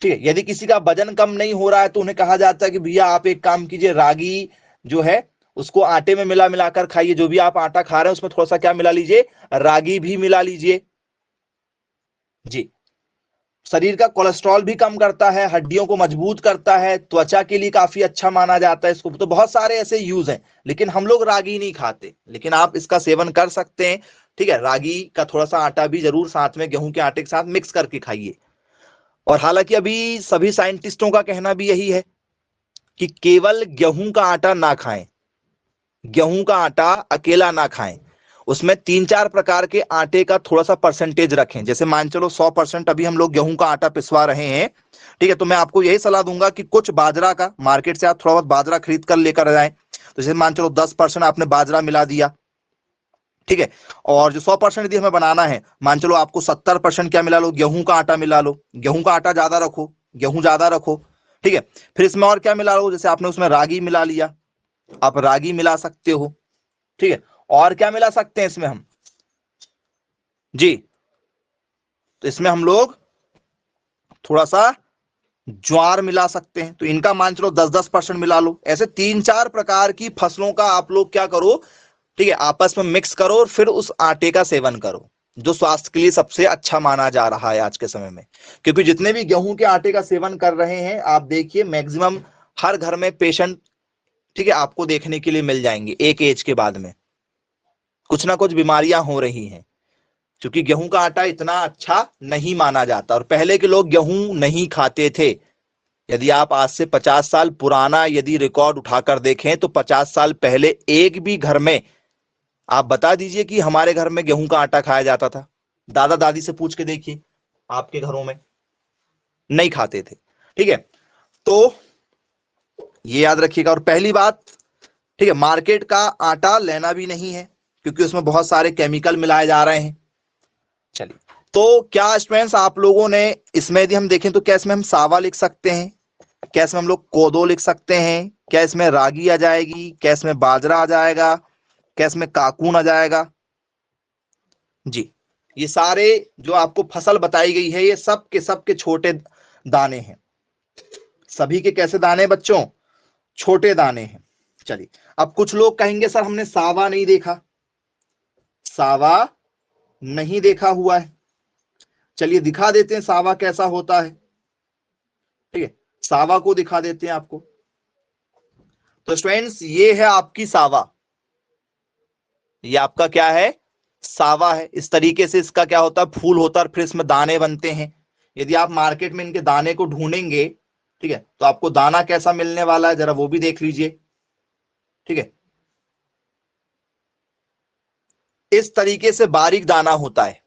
ठीक है, यदि किसी का वजन कम नहीं हो रहा है तो उन्हें कहा जाता है कि भैया आप एक काम कीजिए, रागी जो है उसको आटे में मिला मिलाकर खाइए। जो भी आप आटा खा रहे हैं उसमें थोड़ा सा क्या मिला लीजिए, रागी भी मिला लीजिए। जी, शरीर का कोलेस्ट्रॉल भी कम करता है, हड्डियों को मजबूत करता है, त्वचा के लिए काफी अच्छा माना जाता है इसको। तो बहुत सारे ऐसे यूज हैं, लेकिन हम लोग रागी नहीं खाते, लेकिन आप इसका सेवन कर सकते हैं। ठीक है, रागी का थोड़ा सा आटा भी जरूर साथ में गेहूं के आटे के साथ मिक्स करके खाइए। और हालांकि अभी सभी साइंटिस्टों का कहना भी यही है कि केवल गेहूं का आटा ना खाएं, गेहूं का आटा अकेला ना खाएं, उसमें 3-4 प्रकार के आटे का थोड़ा सा परसेंटेज रखें। जैसे मान चलो 100% अभी हम लोग गेहूं का आटा पिसवा रहे हैं, ठीक है, तो मैं आपको यही सलाह दूंगा कि कुछ बाजरा का, मार्केट से आप थोड़ा बहुत बाजरा खरीद कर लेकर जाएं। तो जैसे मान चलो 10% आपने बाजरा मिला दिया, ठीक है, और जो 100% यदि हमें बनाना है, मान चलो आपको 70% क्या मिला लो, गेहूं का आटा मिला लो। गेहूं का आटा ज्यादा रखो, गेहूं ज्यादा रखो। ठीक है, फिर इसमें और क्या मिला लो, जैसे आपने उसमें रागी मिला लिया, आप रागी मिला सकते हो। ठीक है, और क्या मिला सकते हैं इसमें हम? जी, तो इसमें हम लोग थोड़ा सा ज्वार मिला सकते हैं, तो इनका मान चलो 10-10% मिला लो। ऐसे 3-4 प्रकार की फसलों का आप लोग क्या करो, ठीक है, आपस में मिक्स करो और फिर उस आटे का सेवन करो, जो स्वास्थ्य के लिए सबसे अच्छा माना जा रहा है आज के समय में। क्योंकि जितने भी गेहूं के आटे का सेवन कर रहे हैं आप देखिए, मैक्सिमम हर घर में पेशेंट, ठीक है, आपको देखने के लिए मिल जाएंगे। एक एज के बाद में कुछ ना कुछ बीमारियां हो रही हैं, क्योंकि गेहूं का आटा इतना अच्छा नहीं माना जाता, और पहले के लोग गेहूं नहीं खाते थे। यदि आप आज से 50 साल पुराना यदि रिकॉर्ड उठाकर देखें तो 50 साल पहले एक भी घर में आप बता दीजिए कि हमारे घर में गेहूं का आटा खाया जाता था। दादा दादी से पूछ के देखिए, आपके घरों में नहीं खाते थे। ठीक है, तो ये याद रखिएगा। और पहली बात, ठीक है, मार्केट का आटा लेना भी नहीं है, क्योंकि उसमें बहुत सारे केमिकल मिलाए जा रहे हैं। चलिए, तो क्या स्टूडेंट्स आप लोगों ने इसमें यदि हम देखें तो क्या इसमें हम सावा लिख सकते हैं, क्या इसमें हम लोग कोदो लिख सकते हैं, क्या इसमें रागी आ जाएगी, क्या इसमें बाजरा आ जाएगा, क्या इसमें काकून आ जाएगा? जी, ये सारे जो आपको फसल बताई गई है ये सब के छोटे दाने हैं। सभी के कैसे दाने बच्चों? छोटे दाने हैं। चलिए, अब कुछ लोग कहेंगे सर हमने सावा नहीं देखा, सावा नहीं देखा हुआ है। चलिए दिखा देते हैं सावा कैसा होता है। ठीक है, सावा को दिखा देते हैं आपको। तो स्टूडेंट्स ये है आपकी सावा, ये आपका क्या है? सावा है। इस तरीके से इसका क्या होता है? फूल होता है और फिर इसमें दाने बनते हैं। यदि आप मार्केट में इनके दाने को ढूंढेंगे, ठीक है, तो आपको दाना कैसा मिलने वाला है जरा वो भी देख लीजिए। ठीक है, इस तरीके से बारीक दाना होता है,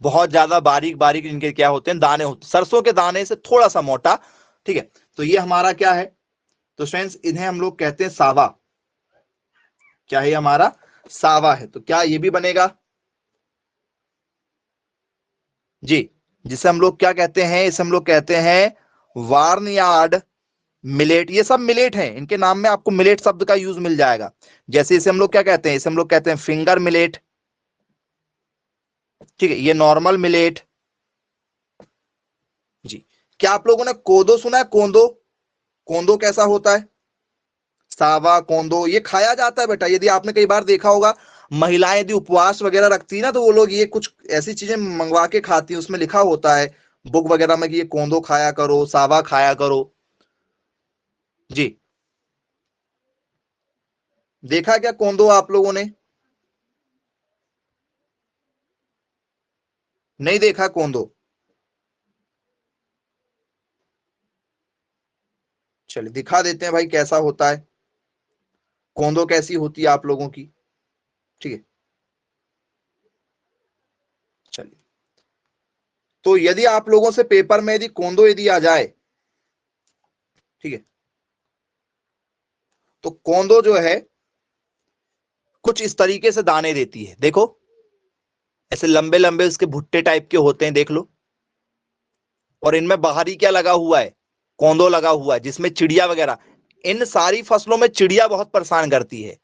बहुत ज्यादा बारीक बारीक इनके क्या होते हैं? दाने होते हैं, सरसों के दाने से थोड़ा सा मोटा। ठीक है, तो ये हमारा क्या है? तो फ्रेंड्स इन्हें हम लोग कहते हैं सावा। क्या है? हमारा सावा है। तो क्या ये भी बनेगा? जी, जिसे हम लोग क्या कहते हैं? इसे हम लोग कहते हैं वार्नयार्ड मिलेट। ये सब मिलेट हैं, इनके नाम में आपको मिलेट शब्द का यूज मिल जाएगा। जैसे इसे हम लोग क्या कहते हैं? इसे हम लोग कहते हैं फिंगर मिलेट। ठीक है, ये नॉर्मल मिलेट। जी, क्या आप लोगों ने कोदो सुना है? कोंदो, कोंदो कैसा होता है? सावा कोंदो ये खाया जाता है बेटा। यदि आपने कई बार देखा होगा, महिलाएं यदि उपवास वगैरह रखती है ना, तो वो लोग ये कुछ ऐसी चीजें मंगवा के खाती है, उसमें लिखा होता है बुक वगैरह में कि ये कोंदो खाया करो, सावा खाया करो। जी, देखा क्या कोंदो आप लोगों ने? नहीं देखा कोंदो? चलिए दिखा देते हैं भाई कैसा होता है, कोंदो कैसी होती है आप लोगों की। ठीक है, चलिए, तो यदि आप लोगों से पेपर में यदि कोंदो यदि आ जाए, ठीक है, तो कोंदो जो है कुछ इस तरीके से दाने देती है। देखो, ऐसे लंबे लंबे उसके भुट्टे टाइप के होते हैं, देख लो। और इनमें बाहरी क्या लगा हुआ है? कोंदो लगा हुआ है, जिसमें चिड़िया वगैरह, इन सारी फसलों में चिड़िया बहुत परेशान करती है।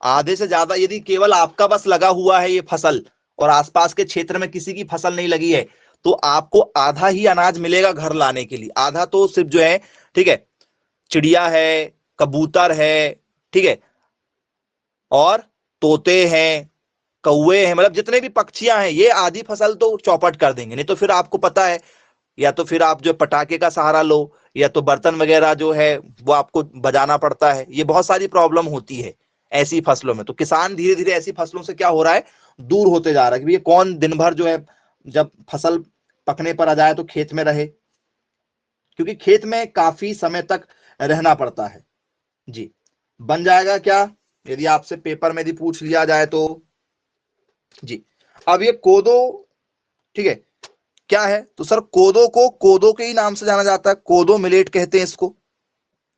आधे से ज्यादा यदि केवल आपका बस लगा हुआ है ये फसल, और आसपास के क्षेत्र में किसी की फसल नहीं लगी है, तो आपको आधा ही अनाज मिलेगा घर लाने के लिए। आधा तो सिर्फ जो है, ठीक है, चिड़िया है, कबूतर है, ठीक है, और तोते हैं, कौवे हैं, मतलब जितने भी पक्षियां हैं, ये आधी फसल तो चौपट कर देंगे। नहीं तो फिर आपको पता है, या तो फिर आप जो पटाखे का सहारा लो, या तो बर्तन वगैरह जो है वो आपको बजाना पड़ता है। ये बहुत सारी प्रॉब्लम होती है ऐसी फसलों में। तो किसान धीरे धीरे ऐसी फसलों से क्या हो रहा है? दूर होते जा रहा है कि ये कौन दिन भर जो है, जब फसल पकने पर आ जाए तो खेत में रहे, क्योंकि खेत में काफी समय तक रहना पड़ता है। जी, बन जाएगा क्या यदि आपसे पेपर में यदि पूछ लिया जाए तो? जी, अब ये कोदो, ठीक है, क्या है? तो सर कोदो को कोदो के ही नाम से जाना जाता है, कोदो मिलेट कहते हैं इसको।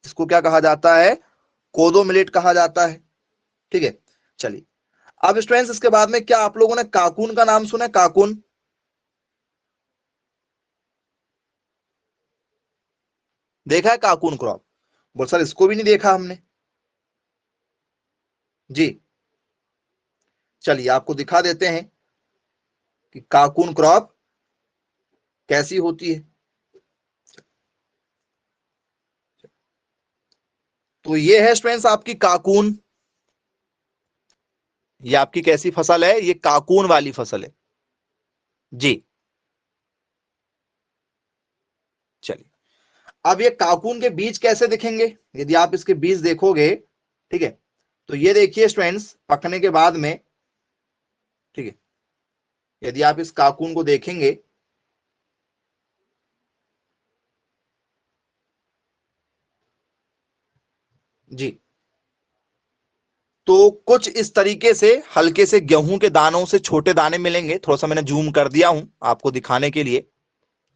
इसको क्या कहा जाता है? कोदो मिलेट कहा जाता है। ठीक है, चलिए, अब स्टूडेंट्स इसके बाद में क्या आप लोगों ने काकून का नाम सुना है? काकून, देखा है काकून क्रॉप? बोल सर इसको भी नहीं देखा हमने। जी, चलिए आपको दिखा देते हैं कि काकून क्रॉप कैसी होती है। तो ये है स्टूडेंट्स आपकी काकून। ये आपकी कैसी फसल है? ये काकून वाली फसल है। जी, चलिए, अब ये काकून के बीज कैसे दिखेंगे? यदि आप इसके बीज देखोगे, ठीक है, तो ये देखिए स्टूडेंट्स पकने के बाद में, ठीक है, यदि आप इस काकून को देखेंगे, जी, तो कुछ इस तरीके से हल्के से गेहूं के दानों से छोटे दाने मिलेंगे। थोड़ा सा मैंने जूम कर दिया हूं आपको दिखाने के लिए।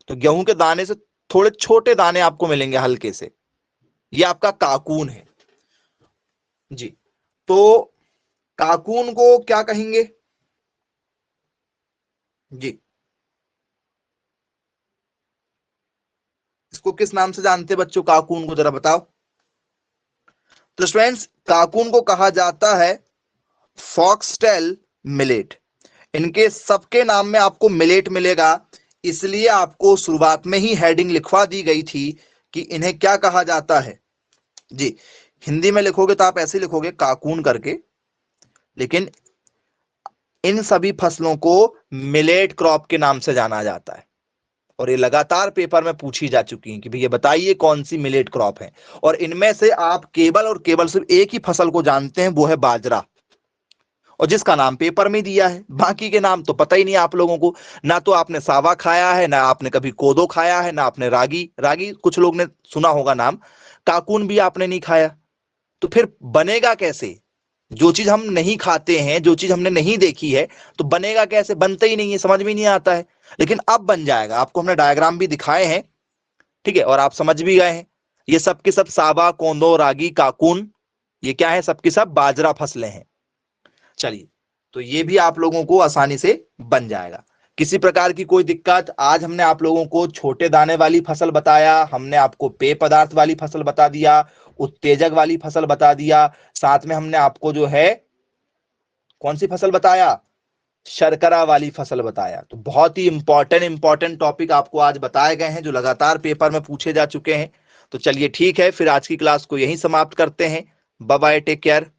तो गेहूं के दाने से थोड़े छोटे दाने आपको मिलेंगे हल्के से। ये आपका काकून है। जी, तो काकून को क्या कहेंगे? जी, इसको किस नाम से जानते हैं बच्चों? काकून को जरा बताओ। तो स्टूडेंट्स काकून को कहा जाता है फॉक्सटेल मिलेट। इनके सबके नाम में आपको मिलेट मिलेगा, इसलिए आपको शुरुआत में ही हेडिंग लिखवा दी गई थी कि इन्हें क्या कहा जाता है जी। हिंदी में लिखोगे तो आप ऐसे लिखोगे काकून करके, लेकिन इन सभी फसलों को मिलेट क्रॉप के नाम से जाना जाता है। और ये लगातार पेपर में पूछी जा चुकी हैं कि भैया बताइए कौन सी मिलेट क्रॉप है। और इनमें से आप केवल और केवल सिर्फ एक ही फसल को जानते हैं, वो है बाजरा, और जिसका नाम पेपर में दिया है। बाकी के नाम तो पता ही नहीं आप लोगों को। ना तो आपने सावा खाया है, ना आपने कभी कोदो खाया है, ना आपने रागी, रागी कुछ लोग ने सुना होगा नाम, काकून भी आपने नहीं खाया। तो फिर बनेगा कैसे? जो चीज हम नहीं खाते हैं, जो चीज हमने नहीं देखी है, तो बनेगा कैसे? बनता ही नहीं है, समझ में नहीं आता है। लेकिन अब बन जाएगा, आपको हमने डायग्राम भी दिखाए हैं, ठीक है, और आप समझ भी गए हैं। ये सब के सब सावा, कोंदो, रागी, काकून, ये क्या है? सबके सब बाजरा फसलें हैं। चलिए, तो ये भी आप लोगों को आसानी से बन जाएगा। किसी प्रकार की कोई दिक्कत? आज हमने आप लोगों को छोटे दाने वाली फसल बताया, हमने आपको पेय पदार्थ वाली फसल बता दिया, उत्तेजक वाली फसल बता दिया, साथ में हमने आपको जो है कौन सी फसल बताया? शर्करा वाली फसल बताया। तो बहुत ही इंपॉर्टेंट टॉपिक आपको आज बताए गए हैं, जो लगातार पेपर में पूछे जा चुके हैं। तो चलिए ठीक है, फिर आज की क्लास को यहीं समाप्त करते हैं। Bye bye, take care.